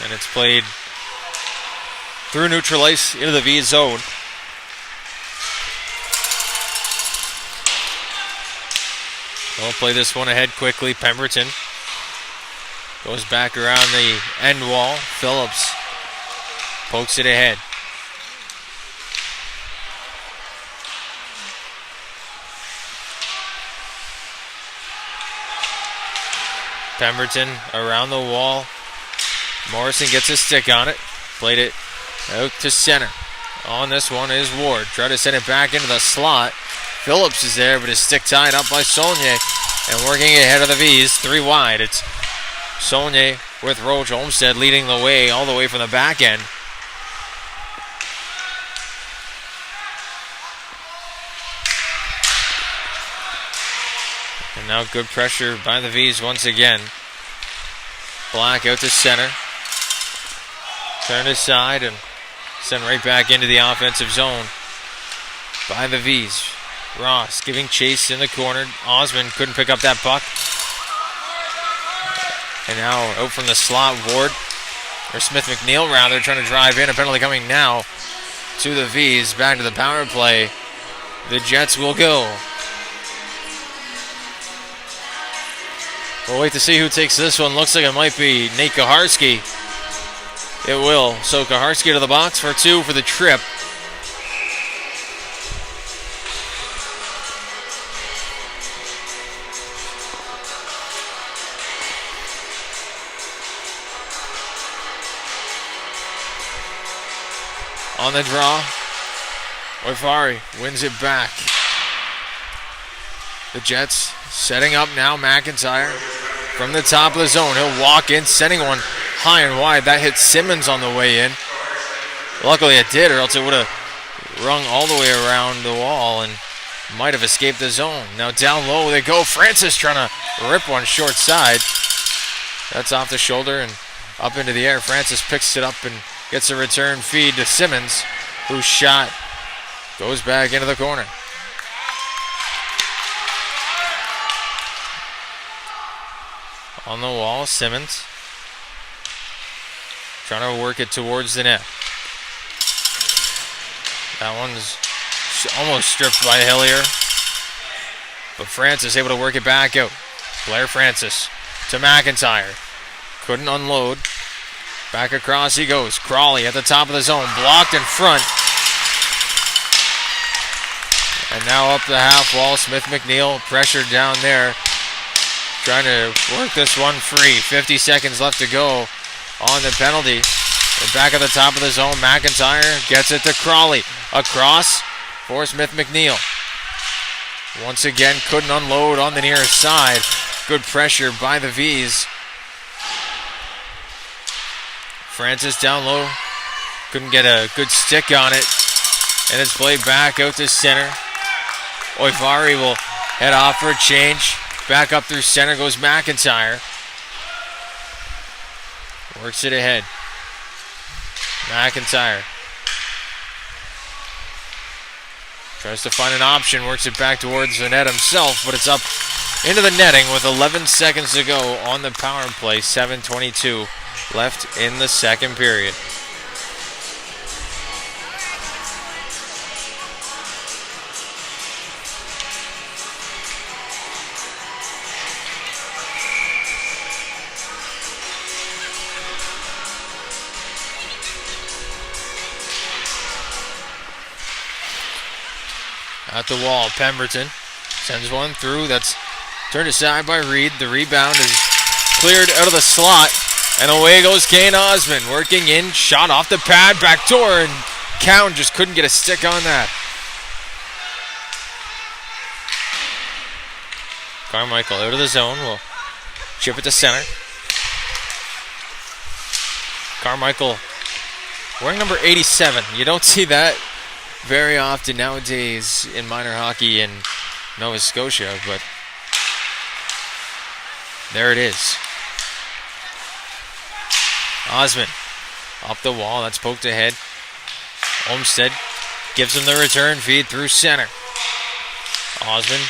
And it's played through neutral ice into the V zone. They'll play this one ahead quickly. Pemberton goes back around the end wall. Phillips pokes it ahead. Pemberton around the wall. Morrison gets a stick on it. Played it out to center. On this one is Ward. Try to send it back into the slot. Phillips is there, but his stick tied up by Saulnier. And working ahead of the Vs, 3 wide. It's Saulnier with Roach. Olmsted leading the way all the way from the back end. And now good pressure by the Vs once again. Black out to center. Turned aside and sent right back into the offensive zone by the Vs. Ross giving chase in the corner. Osmond couldn't pick up that puck. And now out from the slot, Ward, or Smith McNeil rather, trying to drive in. A penalty coming now to the V's. Back to the power play. The Jets will go. We'll wait to see who takes this one. Looks like it might be Nate Kaharski. It will. So Kaharski to the box for 2 for the trip. On the draw, Oifari wins it back. The Jets setting up now. McIntyre from the top of the zone. He'll walk in, sending one high and wide. That hit Simmons on the way in. Luckily it did, or else it would have rung all the way around the wall and might have escaped the zone. Now down low they go. Francis trying to rip one short side. That's off the shoulder and up into the air. Francis picks it up and gets a return feed to Simmons, whose shot goes back into the corner. On the wall, Simmons trying to work it towards the net. That one's almost stripped by Hillier, but Francis able to work it back out. Blair Francis to McIntyre. Couldn't unload. Back across he goes. Crawley at the top of the zone. Blocked in front. And now up the half wall. Smith McNeil pressured down there. Trying to work this one free. 50 seconds left to go on the penalty. And back at the top of the zone. McIntyre gets it to Crawley. Across for Smith McNeil. Once again couldn't unload on the near side. Good pressure by the V's. Francis down low. Couldn't get a good stick on it. And it's played back out to center. Oifari will head off for a change. Back up through center goes McIntyre. Works it ahead. McIntyre tries to find an option. Works it back towards the net himself, but it's up into the netting with 11 seconds to go on the power play. 7:22 left in the second period. At the wall, Pemberton sends one through. That's turned aside by Reed. The rebound is cleared out of the slot. And away goes Kane Osmond, working in, shot off the pad, back door, and Cowan just couldn't get a stick on that. Carmichael out of the zone, will chip it to center. Carmichael wearing number 87. You don't see that very often nowadays in minor hockey in Nova Scotia, but there it is. Osmond up the wall. That's poked ahead. Olmsted gives him the return feed through center. Osmond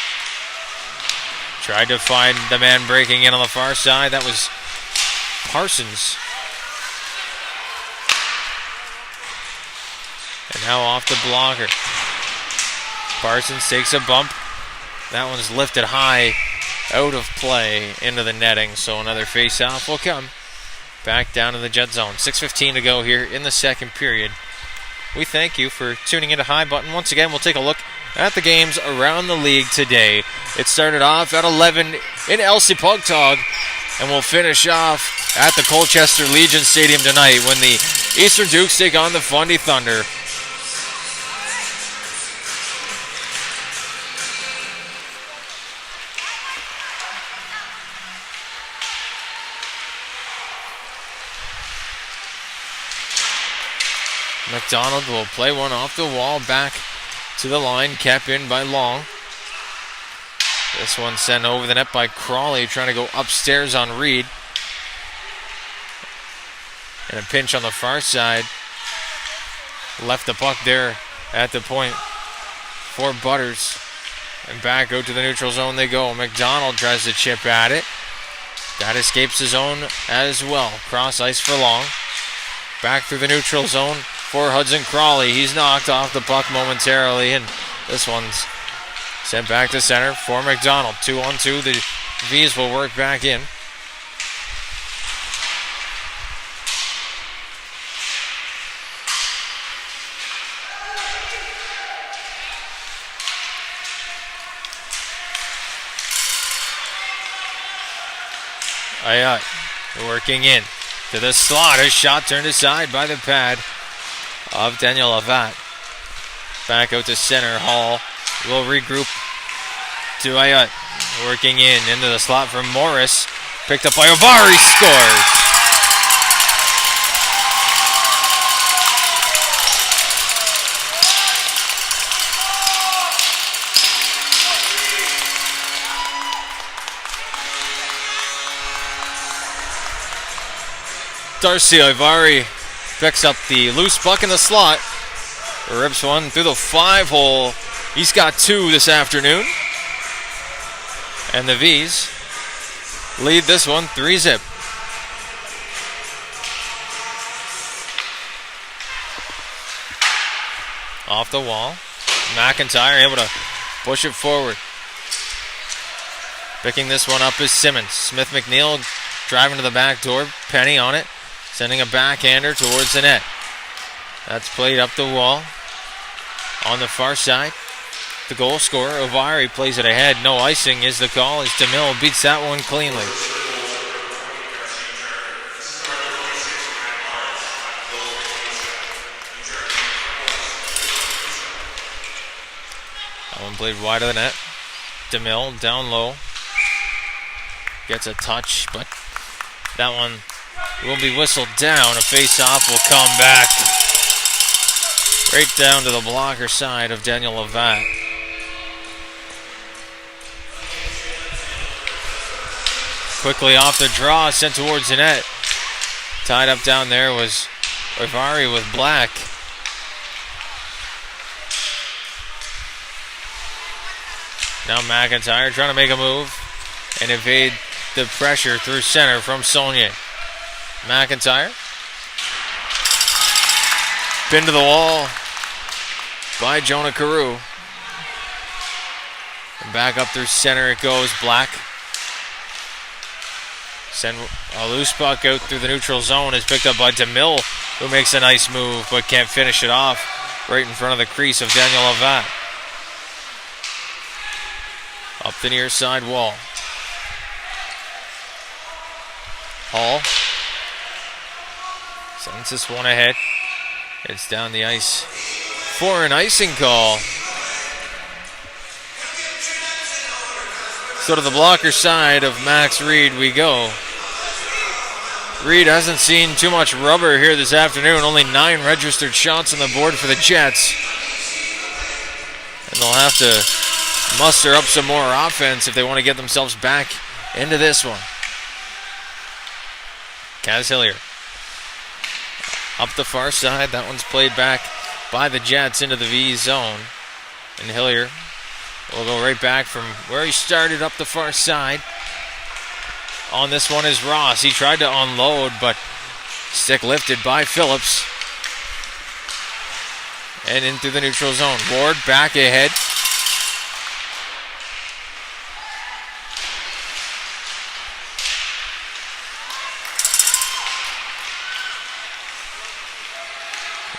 tried to find the man breaking in on the far side. That was Parsons. And now off the blocker. Parsons takes a bump. That one's lifted high out of play into the netting. So another face-off will come. Back down in the Jet zone. 6:15 to go here in the second period. We thank you for tuning into High Button. Once again, we'll take a look at the games around the league today. It started off at 11 in Elsie Pugtog, and we'll finish off at the Colchester Legion Stadium tonight when the Eastern Dukes take on the Fundy Thunder. McDonald will play one off the wall back to the line, kept in by Long. This one sent over the net by Crawley, trying to go upstairs on Reed. And a pinch on the far side. Left the puck there at the point for Butters. And back out to the neutral zone they go. McDonald tries to chip at it. That escapes the zone as well. Cross ice for Long. Back through the neutral zone for Hudson Crawley. He's knocked off the puck momentarily, and this one's sent back to center for McDonald. 2-on-2. The V's will work back in. Ayat working in to the slot. A shot turned aside by the pad of Daniel Avat. Back out to center. Hall will regroup to Ayat. Working into the slot from Morris. Picked up by Ovari. Scores. Darcy Ivari picks up the loose puck in the slot. Rips one through the 5-hole. He's got 2 this afternoon. And the V's lead this one 3-0. Off the wall. McIntyre able to push it forward. Picking this one up is Simmons. Smith McNeil driving to the back door. Penny on it. Sending a backhander towards the net. That's played up the wall. On the far side, the goal scorer, Ovari, plays it ahead. No icing is the call as DeMille beats that one cleanly. That one played wide of the net. DeMille down low. Gets a touch, but that one will be whistled down. A face-off will come back right down to the blocker side of Daniel Avat. Quickly off the draw, sent towards the net. Tied up down there was Ivari with Black. Now McIntyre trying to make a move and evade the pressure through center from Saulnier. McIntyre. Pinned to the wall by Jonah Carew. And back up through center it goes. Black. Send a loose puck out through the neutral zone. Is picked up by DeMille, who makes a nice move but can't finish it off right in front of the crease of Daniel Avat. Up the near side wall. Hall sends this one ahead. It's down the ice for an icing call. So to the blocker side of Max Reed we go. Reed hasn't seen too much rubber here this afternoon. Only 9 registered shots on the board for the Jets. And they'll have to muster up some more offense if they want to get themselves back into this one. Kaz Hillier. Up the far side. That one's played back by the Jets into the V zone. And Hillier will go right back from where he started up the far side. On this one is Ross. He tried to unload, but stick lifted by Phillips. And in through the neutral zone. Ward back ahead.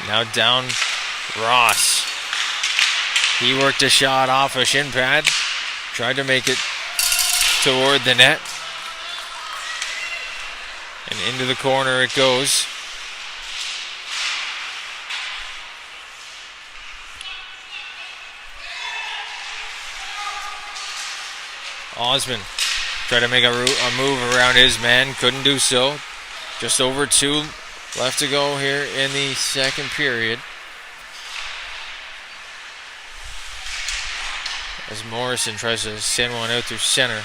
Now down Ross. He worked a shot off a shin pad. Tried to make it toward the net. And into the corner it goes. Osman tried to make a move around his man. Couldn't do so. Just over 2 left to go here in the second period. As Morrison tries to send one out through center.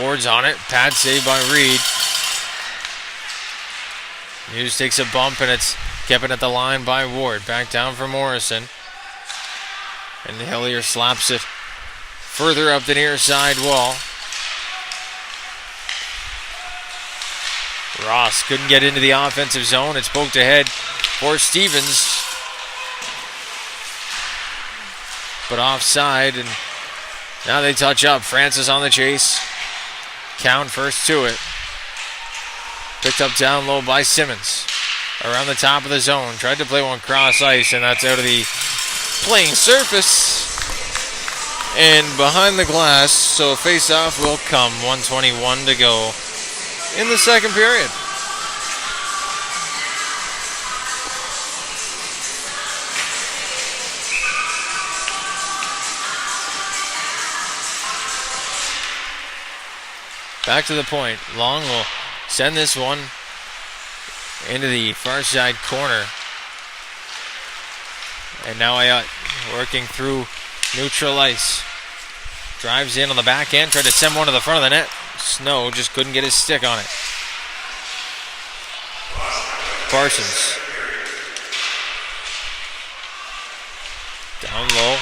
Ward's on it. Pad saved by Reed. Hughes takes a bump and it's kept it at the line by Ward. Back down for Morrison. And Hillier slaps it further up the near side wall. Ross couldn't get into the offensive zone. It's poked ahead for Stevens. But offside, and now they touch up. Francis on the chase. Count first to it. Picked up down low by Simmons. Around the top of the zone. Tried to play one cross ice, and that's out of the playing surface. And behind the glass, so face-off will come. 1:21 to go in the second period. Back to the point. Long will send this one into the far side corner. And now Ayat working through neutral ice. Drives in on the back end. Tried to send one to the front of the net. Snow just couldn't get his stick on it. Parsons. Down low.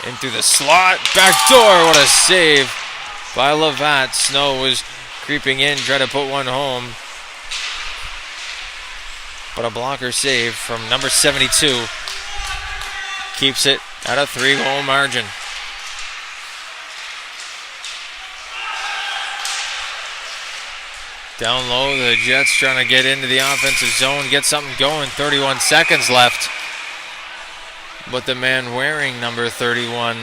In through the slot. Back door. What a save by Lavat. Snow was creeping in. Tried to put one home. But a blocker save from number 72. Keeps it at a 3-goal margin. Down low, the Jets trying to get into the offensive zone, get something going. 31 seconds left. But the man wearing number 31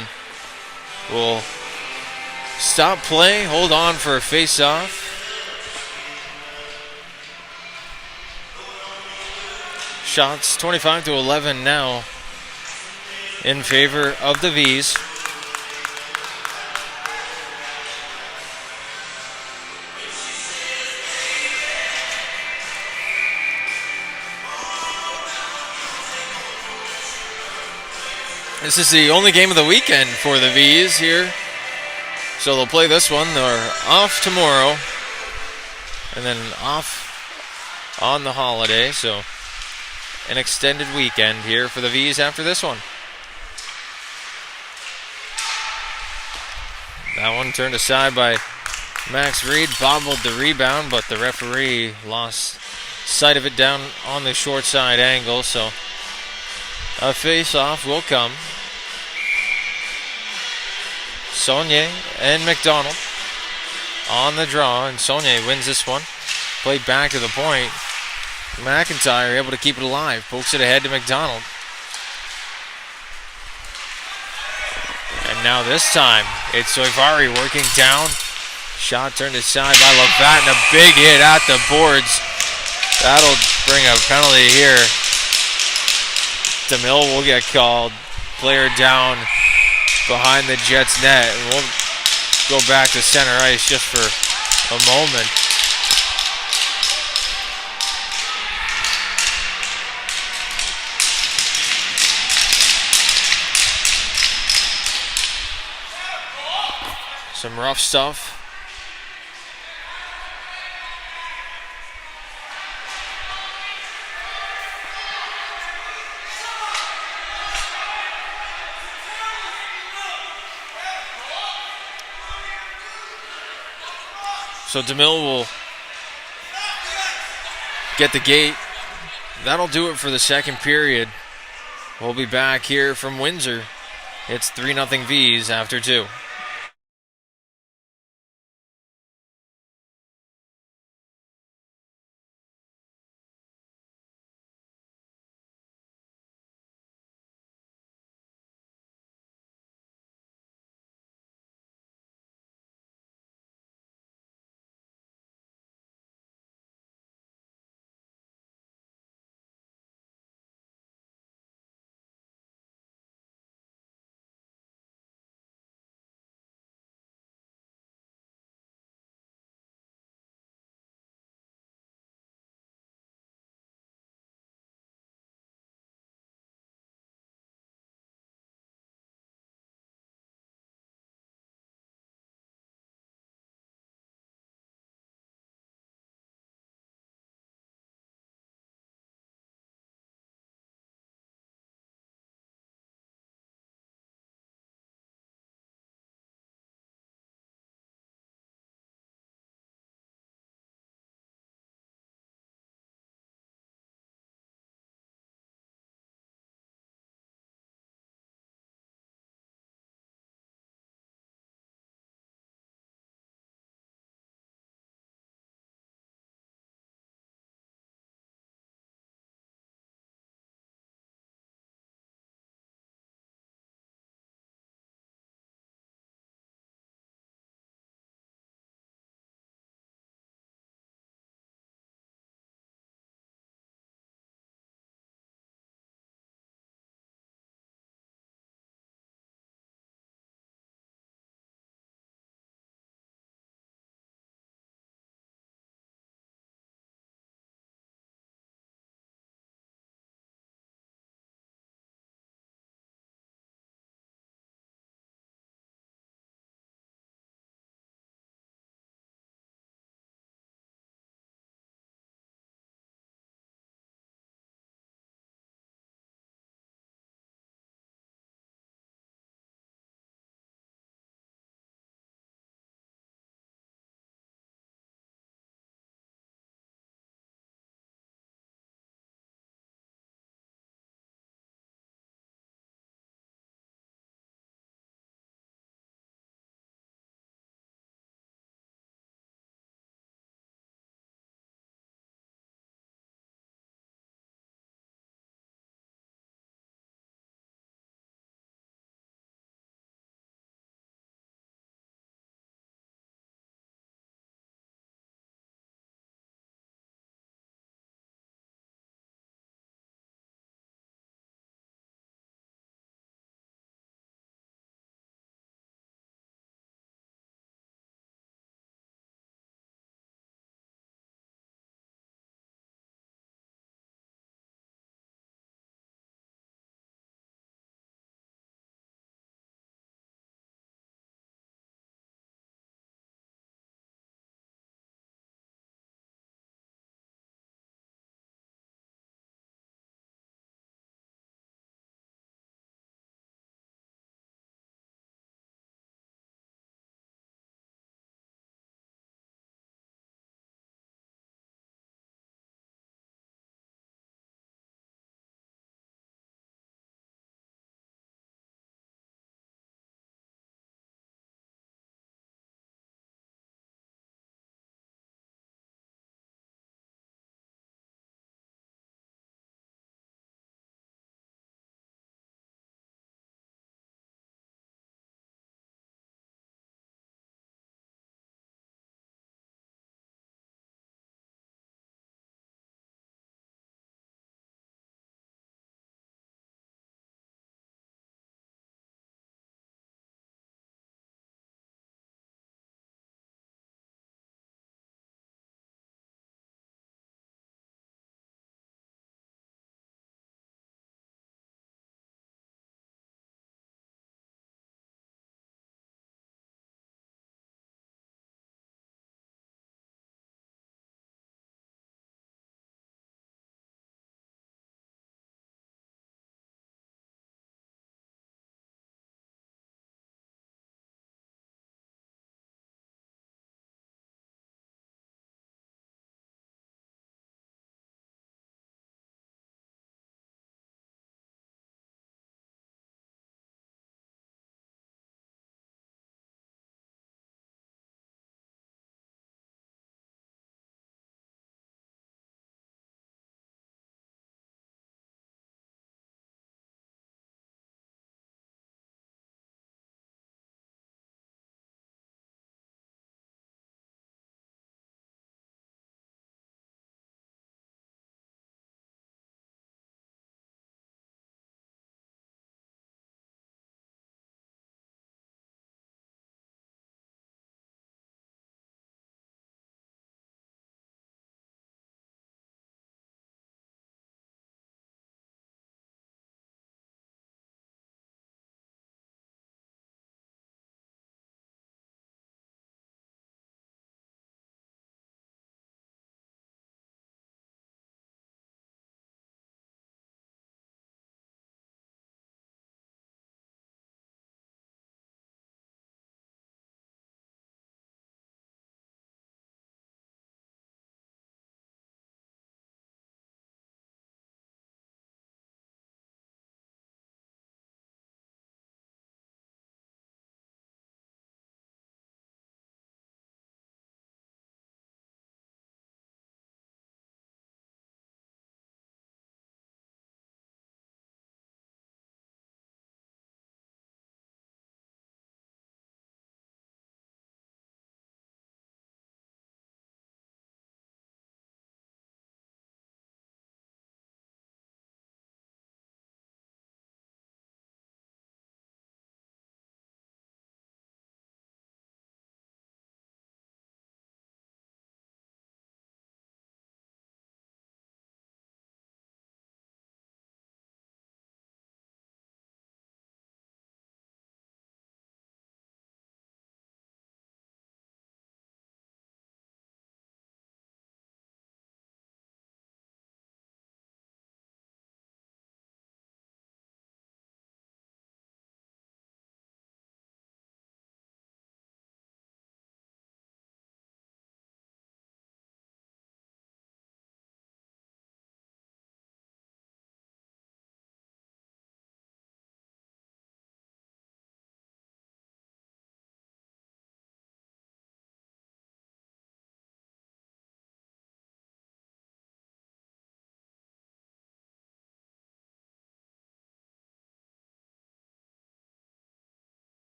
will stop play, hold on for a face-off. Shots 25-11 now in favor of the Vs. This is the only game of the weekend for the Vs here. So they'll play this one. They're off tomorrow. And then off on the holiday. So an extended weekend here for the Vs after this one. That one turned aside by Max Reed. Bobbled the rebound, but the referee lost sight of it down on the short side angle. So a face-off will come. Saulnier and McDonald on the draw, and Saulnier wins this one. Played back to the point. McIntyre able to keep it alive. Pokes it ahead to McDonald. And now this time, it's Soivari working down. Shot turned aside by Lavat, and a big hit at the boards. That'll bring a penalty here. DeMille will get called. Player down behind the Jets net. And we'll go back to center ice just for a moment. Some rough stuff. So DeMille will get the gate. That'll do it for the second period. We'll be back here from Windsor. It's 3-0 Vs after 2.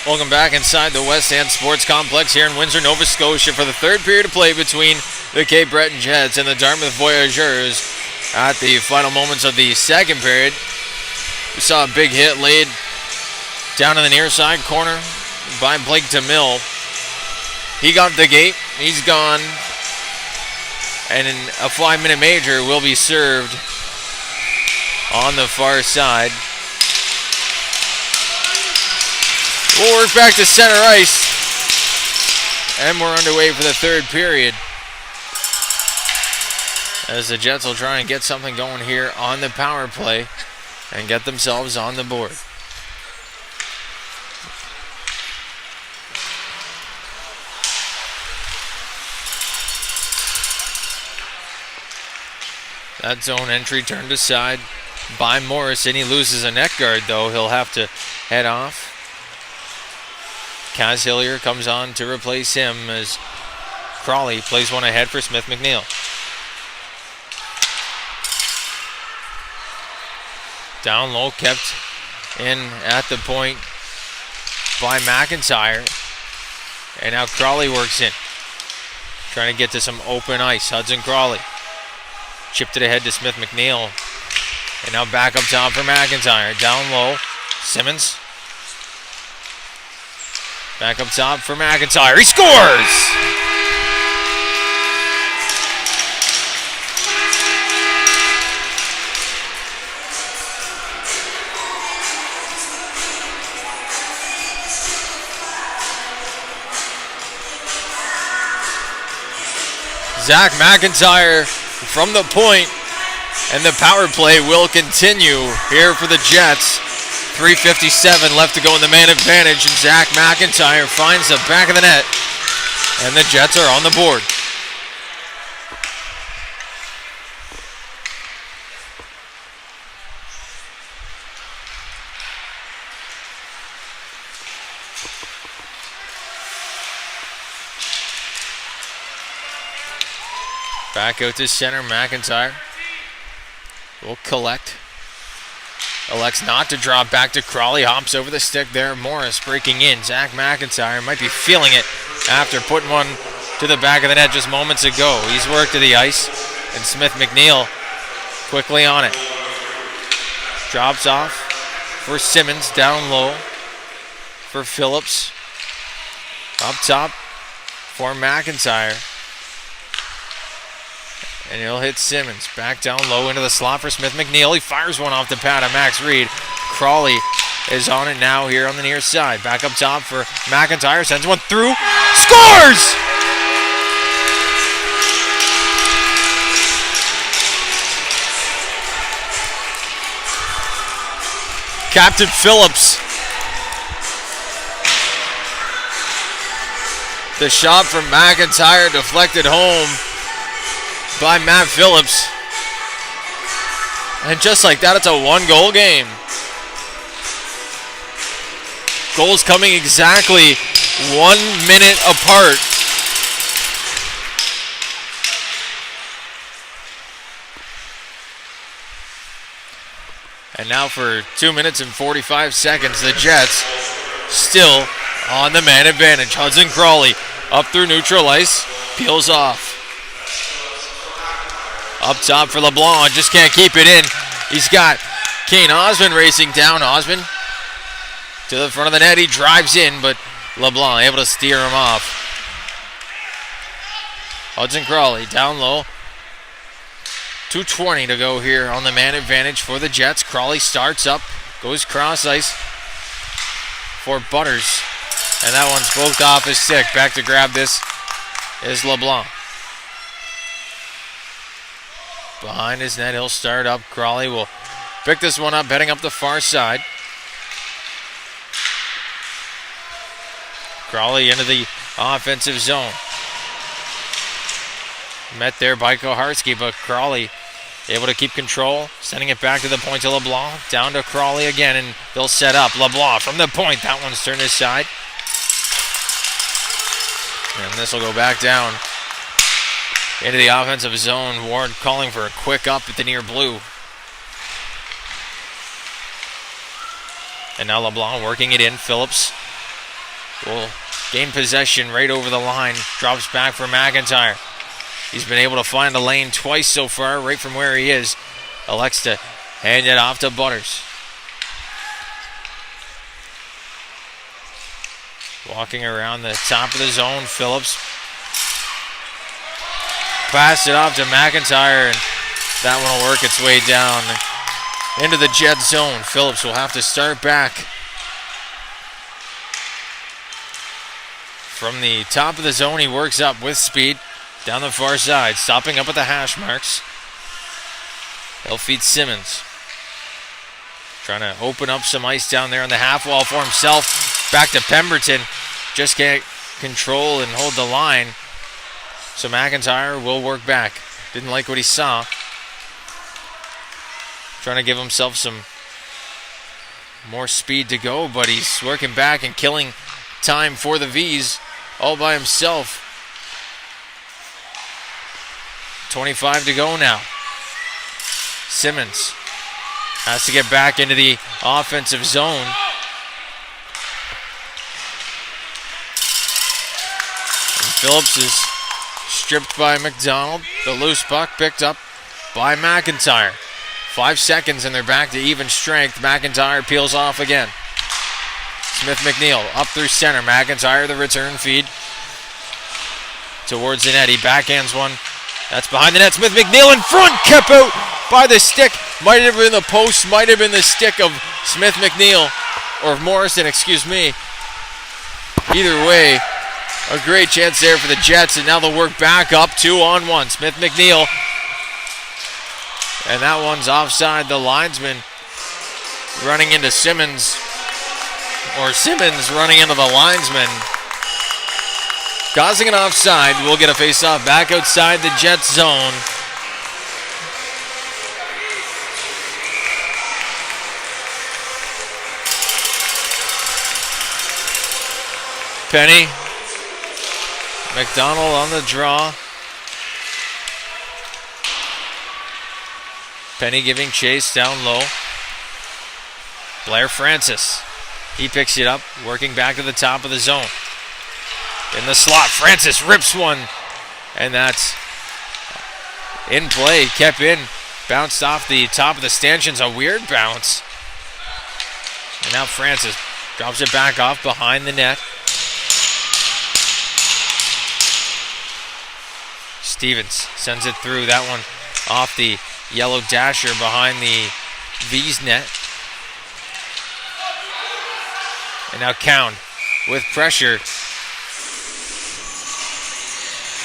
Welcome back inside the West End Sports Complex here in Windsor, Nova Scotia for the third period of play between the Cape Breton Jets and the Dartmouth Voyageurs. At the final moments of the second period, we saw a big hit laid down in the near side corner by Blake DeMille. He got the gate, he's gone, and a 5-minute major will be served on the far side. We'll work back to center ice, and we're underway for the third period, as the Jets will try and get something going here on the power play and get themselves on the board. That zone entry turned aside by Morrison. He loses a net guard, though. He'll have to head off. Kaz Hillier comes on to replace him as Crawley plays one ahead for Smith McNeil. Down low, kept in at the point by McIntyre. And now Crawley works in, trying to get to some open ice. Hudson Crawley chipped it ahead to Smith McNeil. And now back up top for McIntyre. Down low, Simmons. Back up top for McIntyre. He scores! Zach McIntyre from the point, and the power play will continue here for the Jets. 3:57 left to go in the man advantage, and Zach McIntyre finds the back of the net, and the Jets are on the board. Back out to center, McIntyre will collect. Elects not to drop back to Crawley. Hops over the stick there. Morris breaking in. Zach McIntyre might be feeling it after putting one to the back of the net just moments ago. He's worked to the ice, and Smith McNeil quickly on it. Drops off for Simmons. Down low for Phillips. Up top for McIntyre. And he'll hit Simmons. Back down low into the slot for Smith McNeil. He fires one off the pad of Max Reed. Crawley is on it now here on the near side. Back up top for McIntyre. Sends one through. Scores! Captain Phillips. The shot from McIntyre deflected home by Matt Phillips. And just like that, it's a one-goal game. Goals coming exactly 1 minute apart. And now for 2 minutes and 45 seconds, the Jets still on the man advantage. Hudson Crawley up through neutral ice, peels off. Up top for LeBlanc, just can't keep it in. He's got Kane Osmond racing down. Osmond to the front of the net, he drives in, but LeBlanc able to steer him off. Hudson Crawley down low. 2:20 to go here on the man advantage for the Jets. Crawley starts up, goes cross ice for Butters, and that one's poked off his stick. Back to grab this is LeBlanc. Behind his net, he'll start up. Crawley will pick this one up, heading up the far side. Crawley into the offensive zone. Met there by Koharski, but Crawley able to keep control, sending it back to the point to LeBlanc. Down to Crawley again, and they'll set up. LeBlanc from the point. That one's turned aside. And this will go back down into the offensive zone. Ward calling for a quick up at the near blue. And now LeBlanc working it in. Phillips will gain possession right over the line. Drops back for McIntyre. He's been able to find a lane twice so far, right from where he is. Elects to hand it off to Butters. Walking around the top of the zone, Phillips. Pass it off to McIntyre, and that one will work its way down into the Jet zone. Phillips will have to start back from the top of the zone. He works up with speed down the far side, stopping up at the hash marks. He'll feed Simmons. Trying to open up some ice down there on the half wall for himself. Back to Pemberton. Just can't control and hold the line. So McIntyre will work back. Didn't like what he saw. Trying to give himself some more speed to go, but he's working back and killing time for the V's all by himself. 25 to go now. Simmons has to get back into the offensive zone. And Phillips is stripped by McDonald. The loose puck picked up by McIntyre. 5 seconds and they're back to even strength. McIntyre peels off again. Smith McNeil up through center. McIntyre the return feed towards the net. He backhands one. That's behind the net. Smith McNeil in front. Kept out by the stick. Might have been the post. Might have been the stick of Smith McNeil. Or Morrison, excuse me. Either way, a great chance there for the Jets. And now they'll work back up 2-on-1. Smith McNeil. And that one's offside. The linesman running into Simmons. Or Simmons running into the linesman. Causing an offside. We'll get a face-off back outside the Jets zone. Penny. McDonald on the draw. Penny giving chase down low. Blair Francis. He picks it up, working back to the top of the zone. In the slot, Francis rips one. And that's in play, kept in. Bounced off the top of the stanchions, a weird bounce. And now Francis drops it back off behind the net. Stevens sends it through. That one off the yellow dasher behind the V's net. And now Cowan with pressure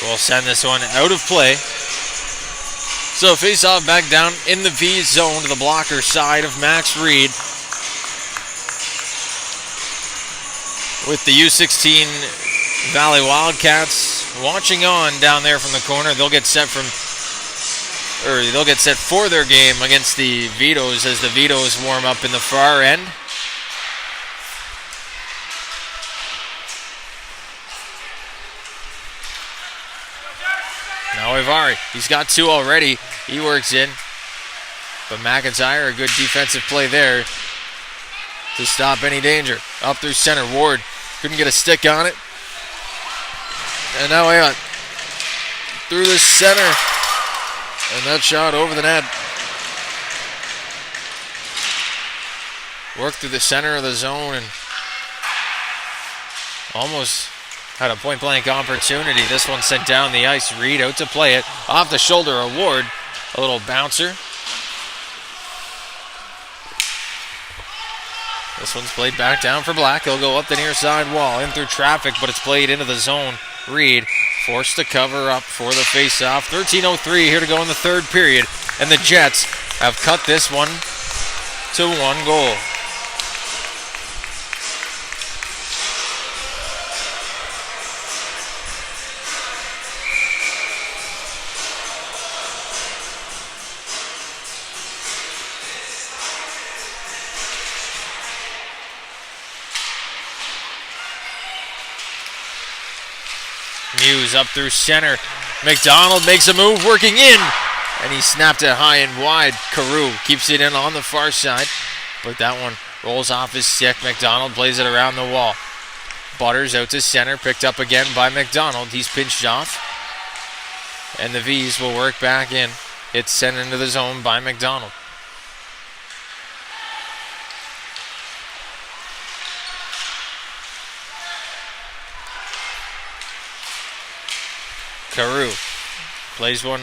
will send this one out of play. So face-off back down in the V zone to the blocker side of Max Reed. With the U16 Valley Wildcats watching on down there from the corner. They'll get set for their game against the Vitoes as the Vitoes warm up in the far end. Now Ivari, he's got 2 already. He works in. But McIntyre, a good defensive play there to stop any danger. Up through center, Ward couldn't get a stick on it. And now we got through the center. And that shot over the net. Worked through the center of the zone and almost had a point-blank opportunity. This one sent down the ice. Reed out to play it. Off the shoulder of Ward. A little bouncer. This one's played back down for Black. He'll go up the near side wall. In through traffic, but it's played into the zone. Reed forced to cover up for the face-off. 13:03 here to go in the third period. And the Jets have cut this one to 1 goal. Muse up through center. McDonald makes a move, working in. And he snapped it high and wide. Carew keeps it in on the far side. But that one rolls off his stick. McDonald plays it around the wall. Butters out to center, picked up again by McDonald. He's pinched off. And the V's will work back in. It's sent into the zone by McDonald. Carew plays one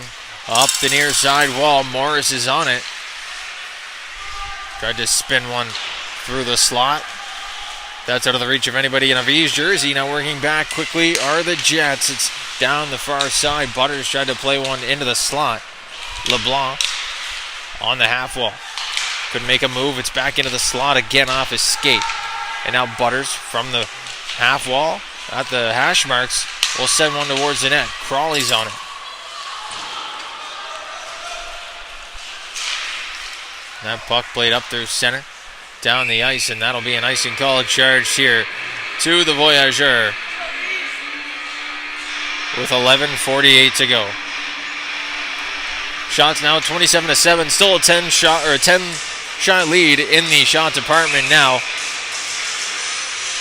up the near side wall. Morris is on it. Tried to spin one through the slot. That's out of the reach of anybody in a V's jersey. Now working back quickly are the Jets. It's down the far side. Butters tried to play one into the slot. LeBlanc on the half wall. Couldn't make a move. It's back into the slot again off his skate. And now Butters from the half wall at the hash marks will send one towards the net. Crawley's on it. That puck played up through center, down the ice, and that'll be an icing call charged here to the Voyageurs with 11:48 to go. Shots now 27-7, still a 10 shot lead in the shot department now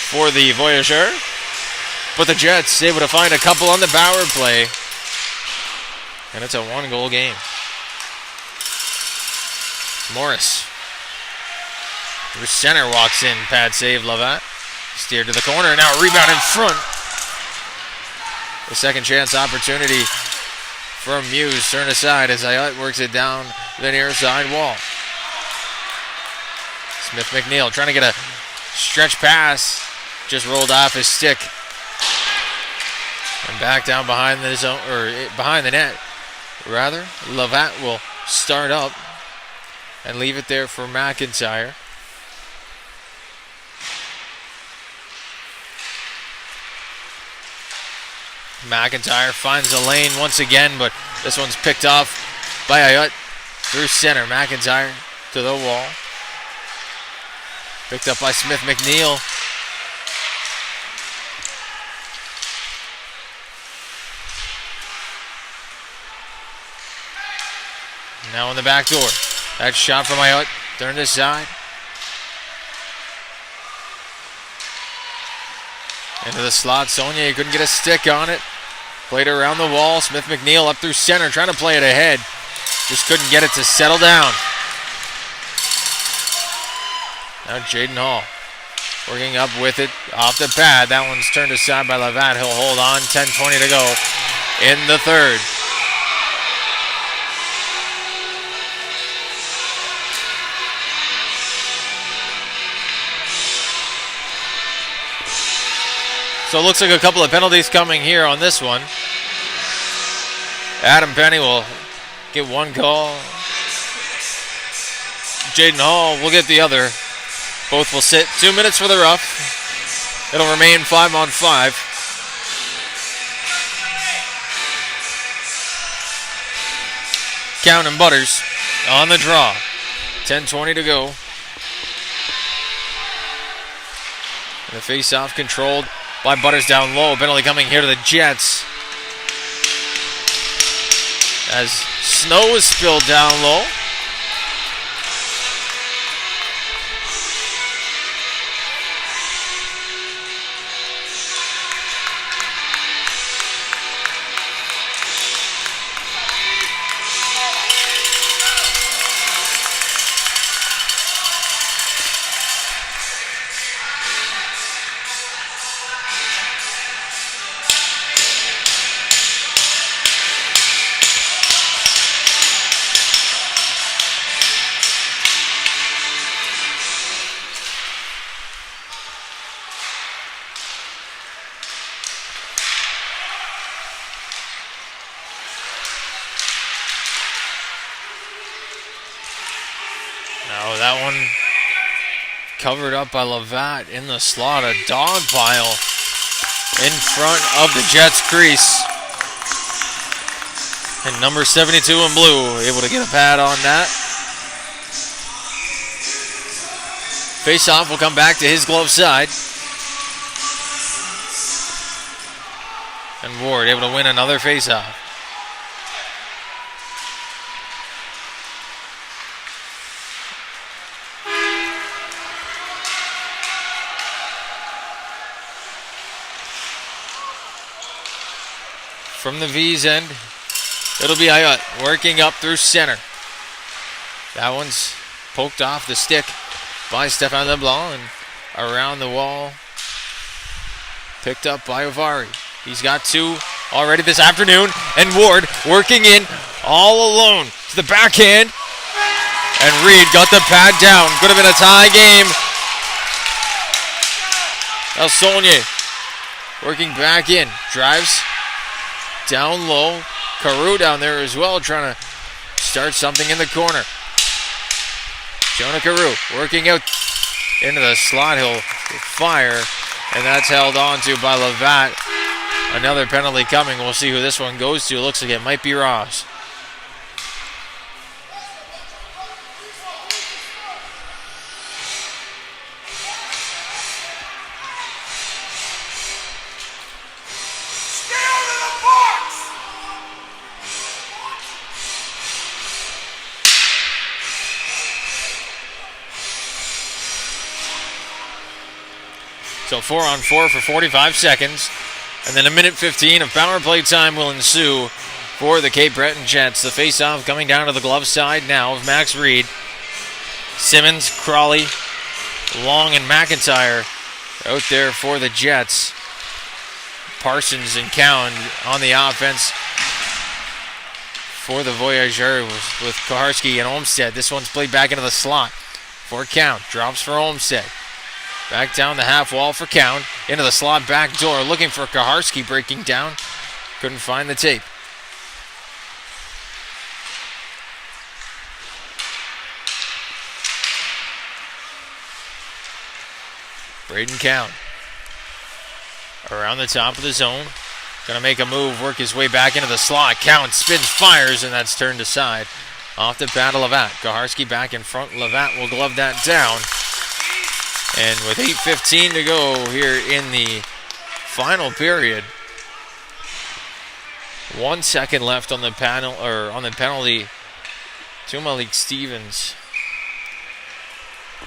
for the Voyageurs. But the Jets able to find a couple on the power play. And it's a 1-goal game. Morris. Through center walks in. Pad save, Levat. Steered to the corner. Now a rebound in front. A second chance opportunity from Muse. Turn aside as Ayat works it down the near side wall. Smith McNeil trying to get a stretch pass. Just rolled off his stick. And back down behind the zone, or behind the net, rather. Levat will start up and leave it there for McIntyre. McIntyre finds a lane once again, but this one's picked off by Ayat through center. McIntyre to the wall. Picked up by Smith McNeil. Now on the back door. That shot from Ayot. Turned aside. Into the slot. Sonia, he couldn't get a stick on it. Played it around the wall. Smith McNeil up through center, trying to play it ahead. Just couldn't get it to settle down. Now Jaden Hall working up with it off the pad. That one's turned aside by Levat. He'll hold on. 10:20 to go in the third. So it looks like a couple of penalties coming here on this one. Adam Penny will get one call. Jaden Hall will get the other. Both will sit. 2 minutes for the rough. It'll remain 5-on-5. Count and Butters on the draw. 10:20 to go. And the face-off controlled by Butters down low. Penalty coming here to the Jets. As snow is spilled down low. Now that one covered up by Levat in the slot. A dog pile in front of the Jets crease. And number 72 in blue able to get a pad on that. Face-off will come back to his glove side. And Ward able to win another face-off. from the V's end. It'll be Ayot working up through center. That one's poked off the stick by Stéphane Leblanc and around the wall. Picked up by Ovari. He's got 2 already this afternoon. And Ward working in all alone to the backhand. And Reed got the pad down. Could have been a tie game. Now Saulnier working back in. Drives down low. Carew down there as well, trying to start something in the corner. Jonah Carew working out into the slot. He'll fire, and that's held on to by Levat. Another penalty coming. We'll see who this one goes to. Looks like it might be Ross. So 4-on-4 for 45 seconds. And then a minute 15 of power play time will ensue for the Cape Breton Jets. The face-off coming down to the glove side now of Max Reed. Simmons, Crawley, Long, and McIntyre out there for the Jets. Parsons and Cowan on the offense for the Voyageurs with Koharski and Olmstead. This one's played back into the slot for Count. Drops for Olmstead. Back down the half wall for Count. Into the slot back door. Looking for Koharski breaking down. Couldn't find the tape. Braden Count. Around the top of the zone. Gonna make a move. Work his way back into the slot. Count spins, fires, and that's turned aside. Off the pad of Levat. Koharski back in front. Levat will glove that down. And with 8:15 to go here in the final period, 1 second left on the panel or on the penalty to Malik Stevens.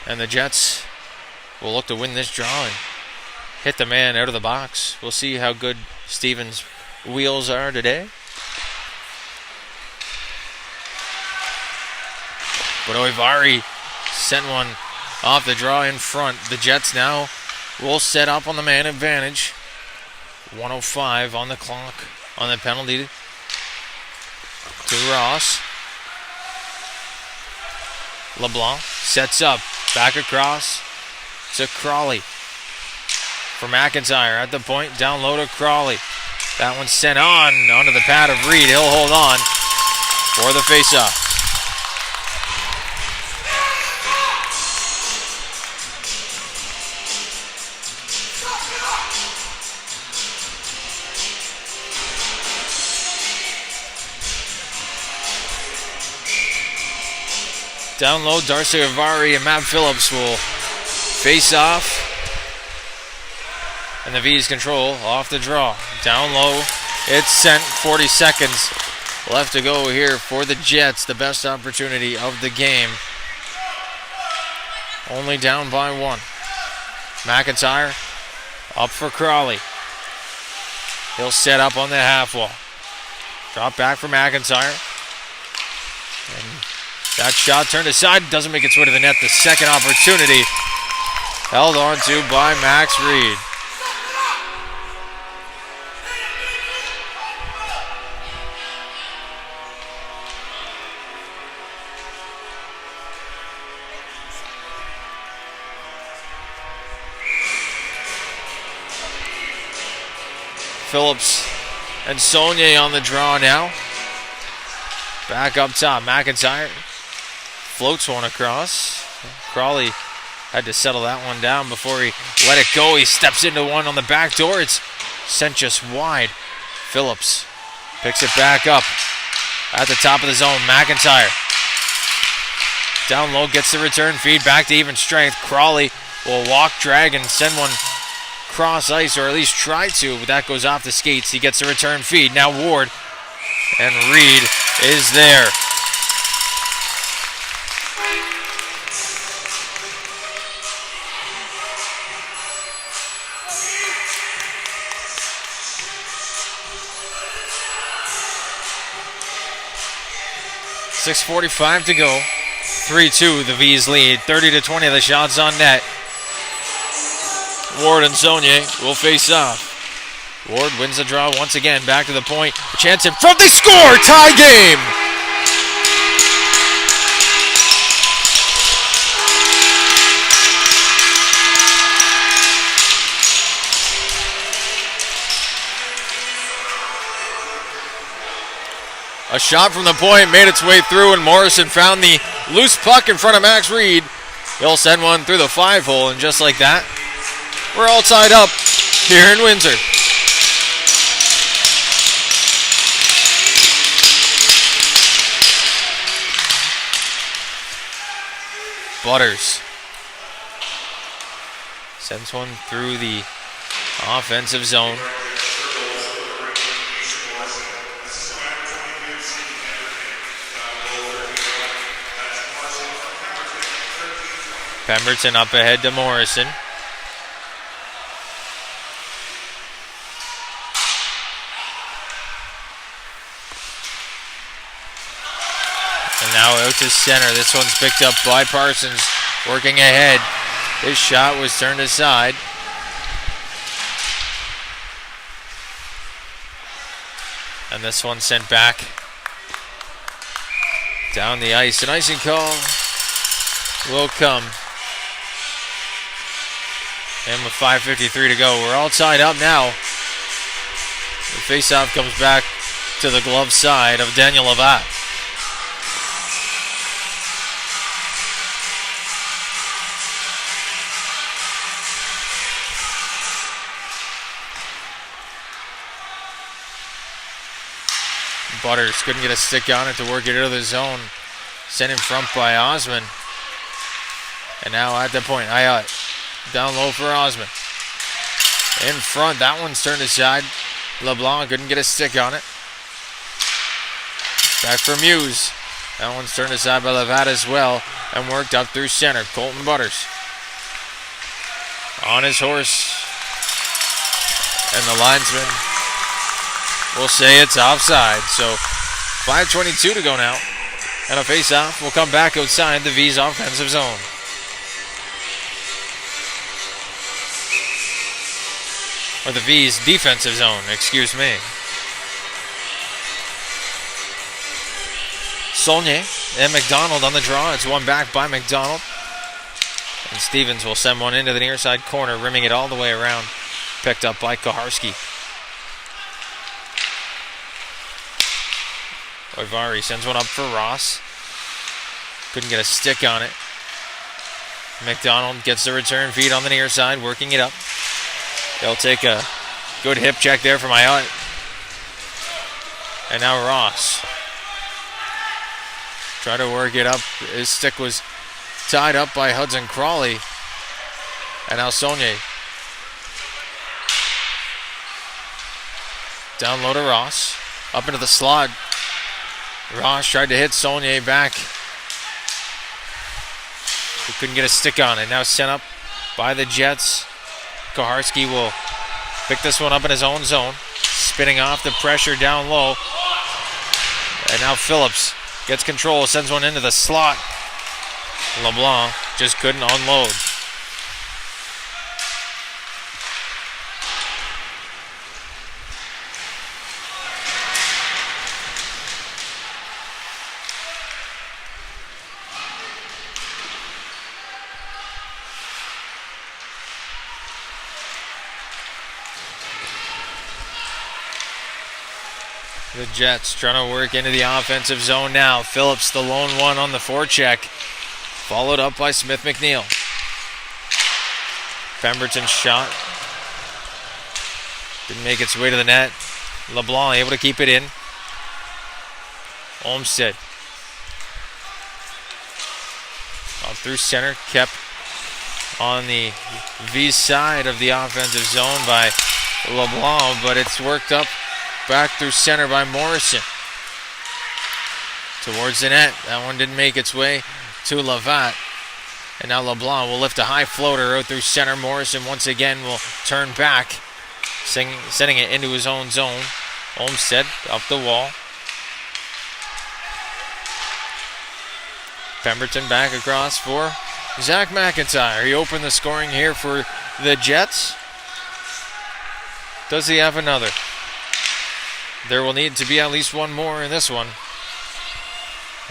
And the Jets will look to win this draw and hit the man out of the box. We'll see how good Stevens' wheels are today. But Oivari sent one off the draw in front. The Jets now will set up on the man advantage. 1:05 on the clock on the penalty to Ross. LeBlanc sets up. Back across to Crawley. For McIntyre at the point. Down low to Crawley. That one's sent onto the pad of Reed. He'll hold on for the faceoff. Down low, Darcy Avari and Matt Phillips will face off. And the V's control off the draw. Down low, it's sent. 40 seconds left to go here for the Jets. The best opportunity of the game. Only down by 1. McIntyre up for Crawley. He'll set up on the half wall. Drop back for McIntyre. And that shot turned aside, doesn't make its way to the net. The second opportunity held on to by Max Reed. Phillips and Saulnier on the draw now. Back up top, McIntyre floats one across. Crawley had to settle that one down before he let it go. He steps into one on the back door. It's sent just wide. Phillips picks it back up at the top of the zone. McIntyre down low, gets the return feed back to even strength. Crawley will walk, drag, and send one cross ice, or at least try to, but that goes off the skates. He gets the return feed. Now Ward, and Reed is there. 6:45 to go. 3-2, the V's lead. 30-20, the shots on net. Ward and Saulnier will face off. Ward wins the draw once again. Back to the point. A chance in front. They score! Tie game! A shot from the point made its way through, and Morrison found the loose puck in front of Max Reed. He'll send one through the 5-hole, and just like that, we're all tied up here in Windsor. Butters sends one through the offensive zone. Pemberton up ahead to Morrison. And now out to center. This one's picked up by Parsons, working ahead. His shot was turned aside. And this one sent back down the ice. An icing call will come. And with 5:53 to go, we're all tied up now. The faceoff comes back to the glove side of Daniel Lavat. Butters couldn't get a stick on it to work it out of the zone. Sent in front by Osman. And now at the point, Ayat. Down low for Osman. In front, that one's turned aside. LeBlanc couldn't get a stick on it. Back for Muse. That one's turned aside by Lavat as well. And worked up through center. Colton Butters. On his horse. And the linesman will say it's offside. So 5:22 to go now. And a face-off will come back outside the V's offensive zone. Or the V's defensive zone, excuse me. Saulnier and McDonald on the draw. It's one back by McDonald. And Stevens will send one into the near side corner, rimming it all the way around. Picked up by Koharski. Oivari sends one up for Ross. Couldn't get a stick on it. McDonald gets the return feed on the near side, working it up. They'll take a good hip check there from Ayat. And now Ross. Try to work it up. His stick was tied up by Hudson Crawley. And now Saulnier. Down low to Ross. Up into the slot. Ross tried to hit Saulnier back. He couldn't get a stick on it. Now sent up by the Jets. Koharski will pick this one up in his own zone. Spinning off the pressure down low. And now Phillips gets control. Sends one into the slot. LeBlanc just couldn't unload. The Jets trying to work into the offensive zone now. Phillips, the lone one on the forecheck. Followed up by Smith McNeil. Pemberton's shot didn't make its way to the net. LeBlanc able to keep it in. Olmsted. Up through center. Kept on the V side of the offensive zone by LeBlanc, but it's worked up back through center by Morrison. Towards the net. That one didn't make its way to Lavat. And now LeBlanc will lift a high floater out through center. Morrison once again will turn back, sending it into his own zone. Olmsted up the wall. Pemberton back across for Zach McIntyre. He opened the scoring here for the Jets. Does he have another? There will need to be at least one more in this one.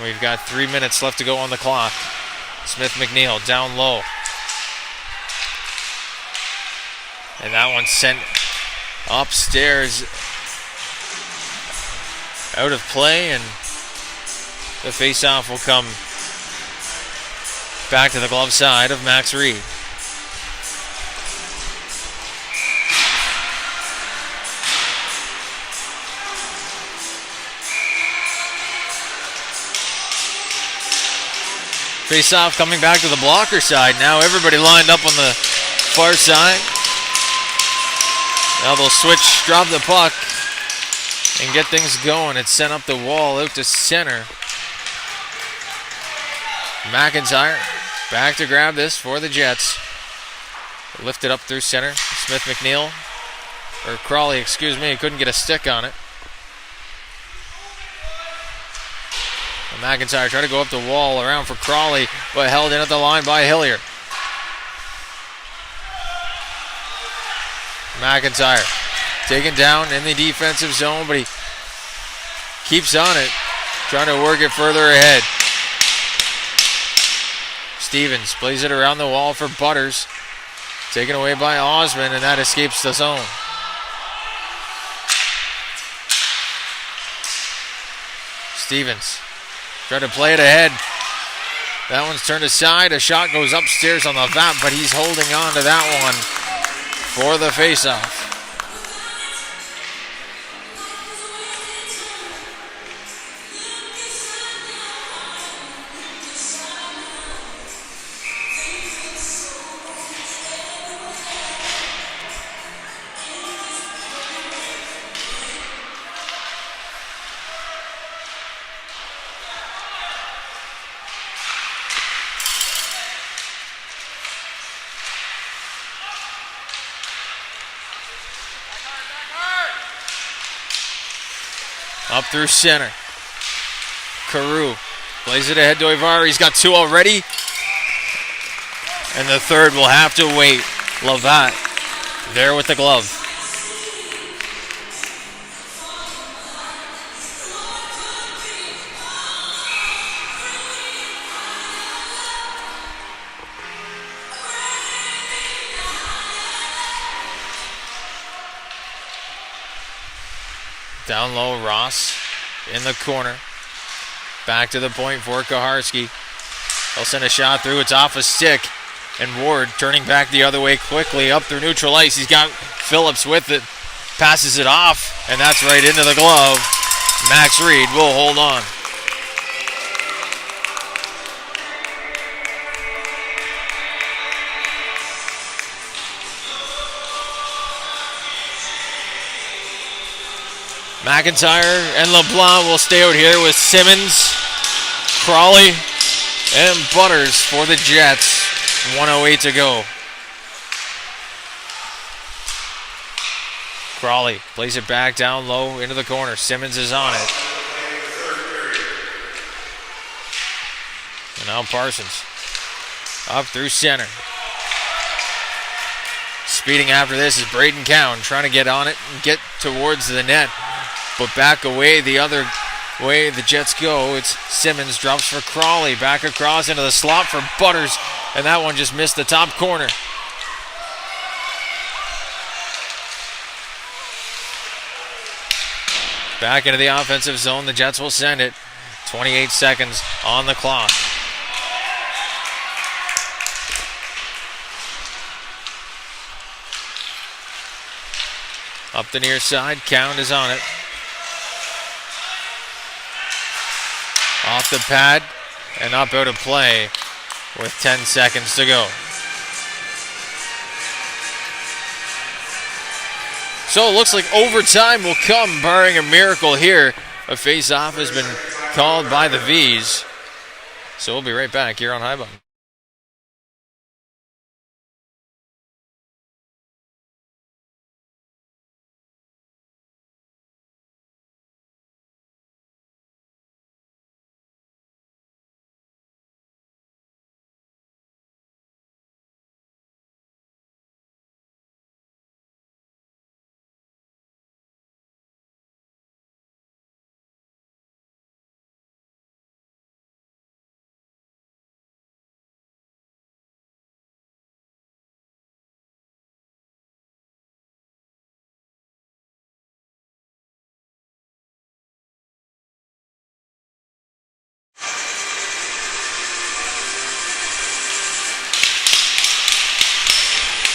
We've got 3 minutes left to go on the clock. Smith McNeil down low. And that one's sent upstairs out of play, and the face-off will come back to the glove side of Max Reed. Face-off coming back to the blocker side. Now everybody lined up on the far side. Now they'll switch, drop the puck, and get things going. It's sent up the wall out to center. McIntyre back to grab this for the Jets. Lifted up through center. Smith McNeil, or Crawley, excuse me, couldn't get a stick on it. McIntyre tried to go up the wall around for Crawley, but held in at the line by Hillier. McIntyre taken down in the defensive zone, but he keeps on it, trying to work it further ahead. Stevens plays it around the wall for Butters. Taken away by Osmond, and that escapes the zone. Stevens tried to play it ahead. That one's turned aside. A shot goes upstairs on the VAT, but he's holding on to that one for the faceoff. Up through center. Carew plays it ahead to Ivar. He's got two already. And the third will have to wait. Lavat there with the glove. Down low, Ross in the corner. Back to the point for Kaharski. He'll send a shot through. It's off a stick. And Ward turning back the other way quickly up through neutral ice. He's got Phillips with it. Passes it off. And that's right into the glove. Max Reed will hold on. McIntyre and LeBlanc will stay out here with Simmons, Crawley, and Butters for the Jets. 1:08 to go. Crawley plays it back down low into the corner. Simmons is on it. And now Parsons up through center. Speeding after this is Braden Cowan, trying to get on it and get towards the net. But back away the other way the Jets go. It's Simmons, drops for Crawley. Back across into the slot for Butters. And that one just missed the top corner. Back into the offensive zone. The Jets will send it. 28 seconds on the clock. Up the near side. Count is on it. Off the pad and up out of play with 10 seconds to go. So it looks like overtime will come, barring a miracle here. A face-off has been called by the V's. So we'll be right back here on High Button.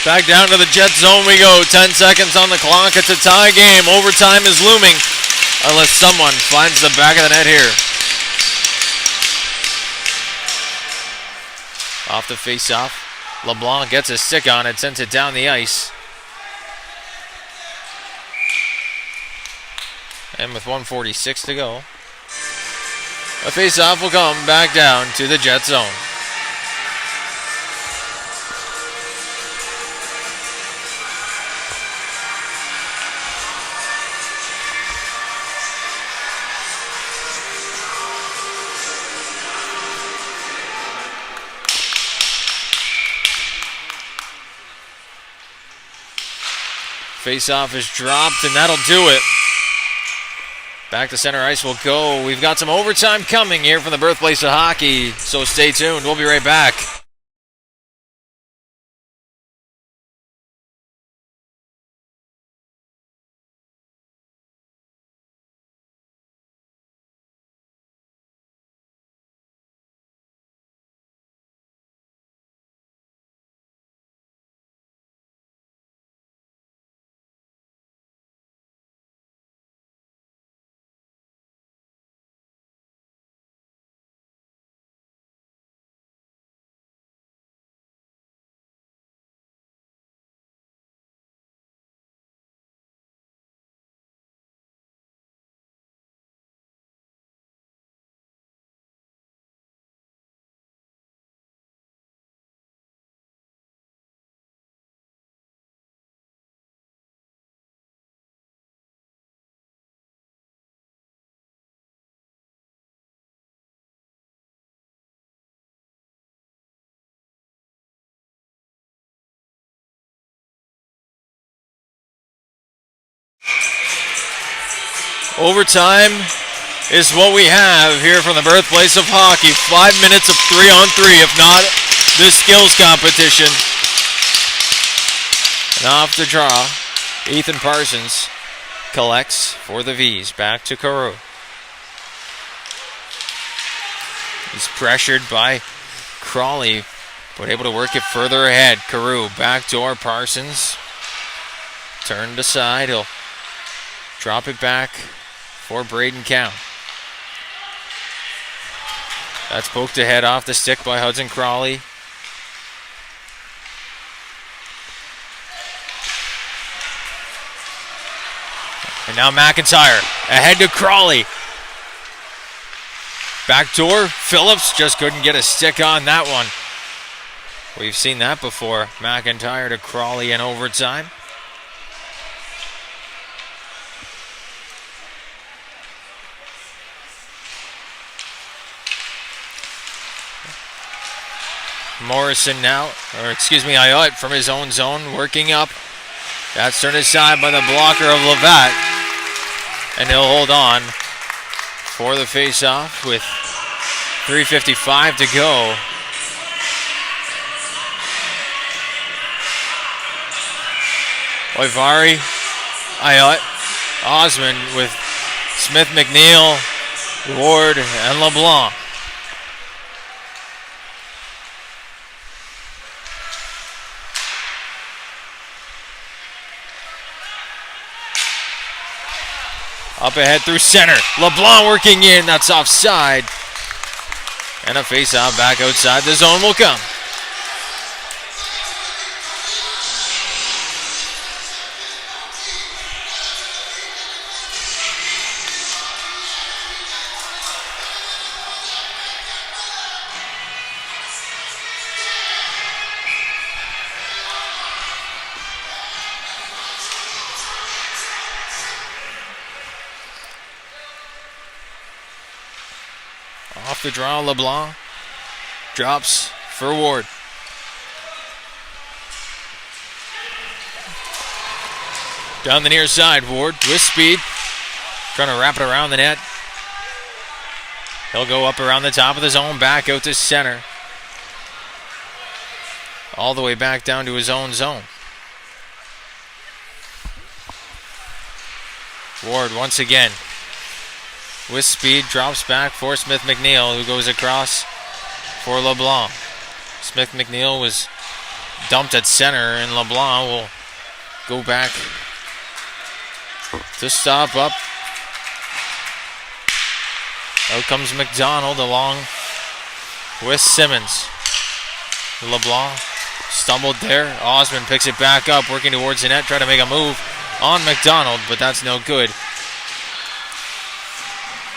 Back down to the Jet zone we go. 10 seconds on the clock. It's a tie game. Overtime is looming unless someone finds the back of the net here. Off the face-off. LeBlanc gets a stick on it, sends it down the ice. And with 1:46 to go, a face-off will come back down to the Jet zone. Face-off is dropped, and that'll do it. Back to center ice we'll go. We've got some overtime coming here from the birthplace of hockey, so stay tuned. We'll be right back. Overtime is what we have here from the birthplace of hockey. 5 minutes of 3-on-3, if not the skills competition. And off the draw, Ethan Parsons collects for the V's. Back to Carew. He's pressured by Crawley, but able to work it further ahead. Carew, backdoor Parsons. Turned aside, he'll drop it back for Braden Count. That's poked ahead off the stick by Hudson Crawley. And now McIntyre ahead to Crawley. Backdoor, Phillips just couldn't get a stick on that one. We've seen that before. McIntyre to Crawley in overtime. Morrison now, Ayotte from his own zone, working up. That's turned aside by the blocker of Levat. And he'll hold on for the face-off with 3:55 to go. Oivari, Ayotte, Osman with Smith, McNeil, Ward, and LeBlanc. Up ahead through center. LeBlanc working in. That's offside. And a face-off back outside the zone will come. Off the draw, LeBlanc drops for Ward. Down the near side, Ward with speed, trying to wrap it around the net. He'll go up around the top of the zone, back out to center. All the way back down to his own zone. Ward once again with speed, drops back for Smith McNeil, who goes across for LeBlanc. Smith McNeil was dumped at center, and LeBlanc will go back to stop up. Out comes McDonald along with Simmons. LeBlanc stumbled there. Osmond picks it back up, working towards the net, try to make a move on McDonald, but that's no good.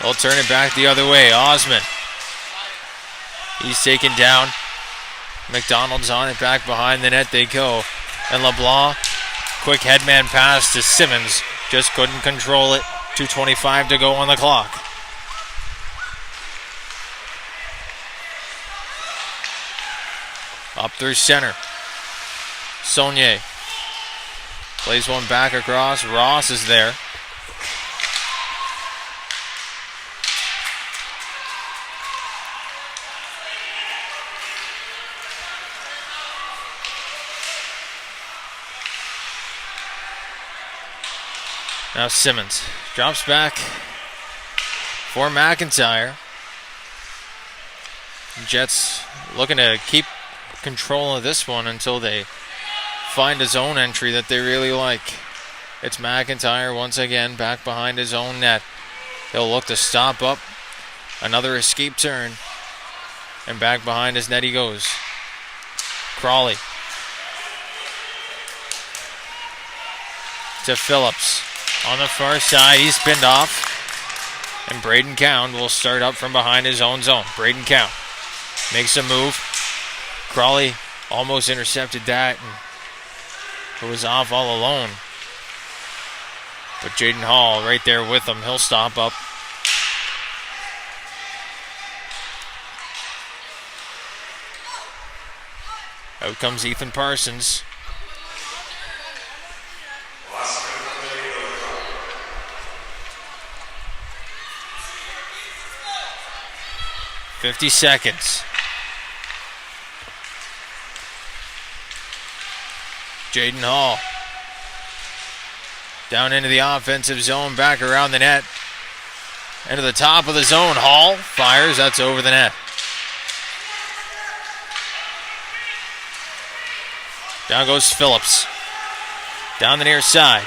They'll turn it back the other way. Osmond. He's taken down. McDonald's on it, back behind the net they go. And LeBlanc, quick headman pass to Simmons. Just couldn't control it. 2:25 to go on the clock. Up through center. Saunier plays one back across. Ross is there. Now Simmons drops back for McIntyre. Jets looking to keep control of this one until they find a zone entry that they really like. It's McIntyre once again back behind his own net. He'll look to stop up. Another escape turn. And back behind his net he goes. Crawley. To Phillips. On the far side, he's pinned off. And Braden Cowan will start up from behind his own zone. Braden Cowan makes a move. Crawley almost intercepted that, and it was off all alone. But Jaden Hall right there with him. He'll stop up. Out comes Ethan Parsons. .50. Jaden Hall. Down into the offensive zone, back around the net. Into the top of the zone. Hall fires, that's over the net. Down goes Phillips. Down the near side.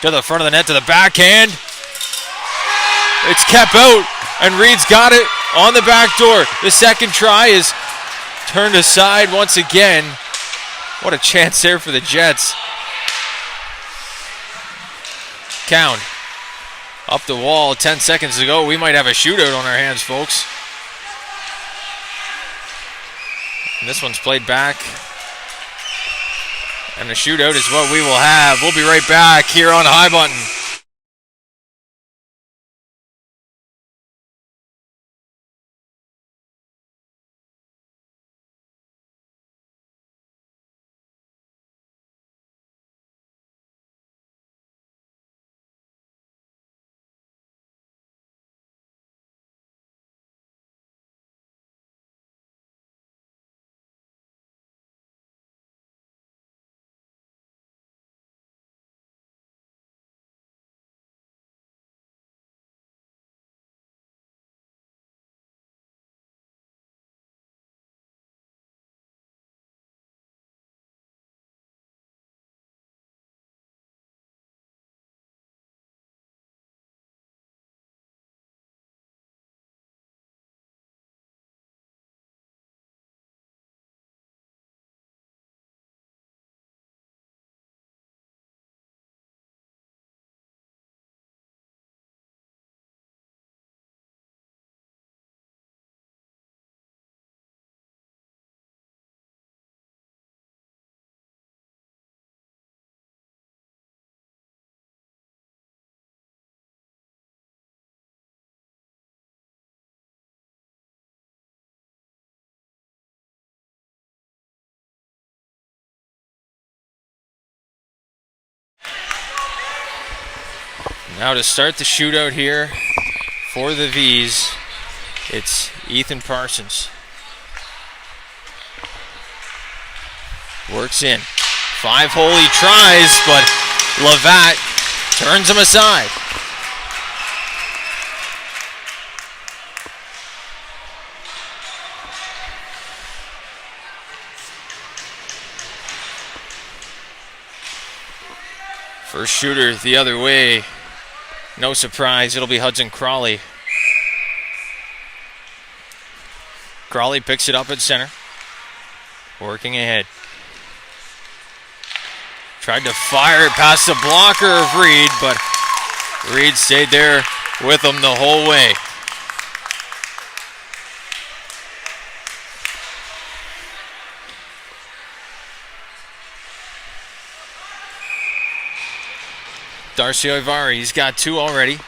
To the front of the net, to the backhand. It's kept out, and Reed's got it on the back door. The second try is turned aside once again. What a chance there for the Jets. Count. Up the wall, 10 seconds to go. We might have a shootout on our hands, folks. And this one's played back. And the shootout is what we will have. We'll be right back here on High Button. Now to start the shootout here for the V's, it's Ethan Parsons. Works in. 5-hole he tries, but Lavatt turns him aside. First shooter the other way. No surprise, it'll be Hudson Crawley. Crawley picks it up at center. Working ahead. Tried to fire it past the blocker of Reed, but Reed stayed there with him the whole way. Darcy Oivari, he's got 2 already.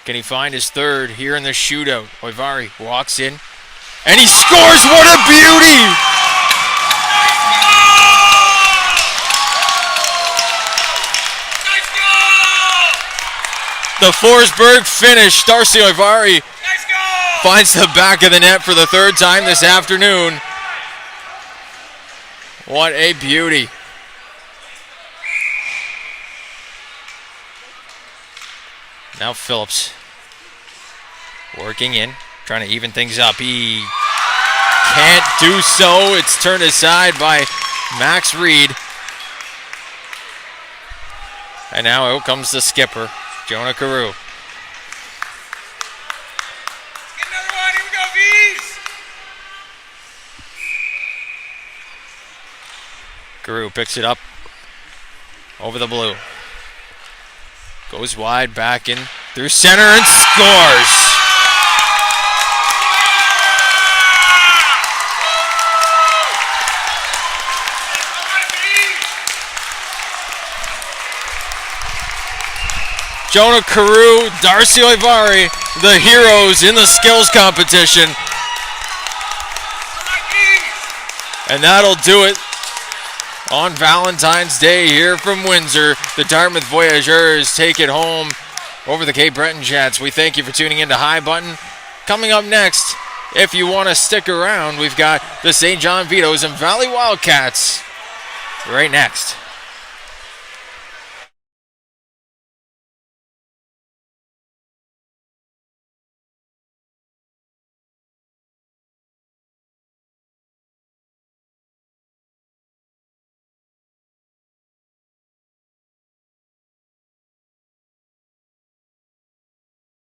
Can he find his third here in the shootout? Oivari walks in, and he scores! What a beauty! The Forsberg finish. Darcy Oivari finds the back of the net for the 3rd time this afternoon. What a beauty. Now Phillips working in, trying to even things up. He can't do so. It's turned aside by Max Reed. And now out comes the skipper, Jonah Carew. Another one, here we go, V's! Carew picks it up over the blue. Goes wide, back in through center and scores. Jonah Carew, Darcy Oivari, the heroes in the skills competition. And that'll do it on Valentine's Day here from Windsor. The Dartmouth Voyageurs take it home over the Cape Breton Jets. We thank you for tuning in to High Button. Coming up next, if you want to stick around, we've got the St. John Vitoes and Valley Wildcats right next.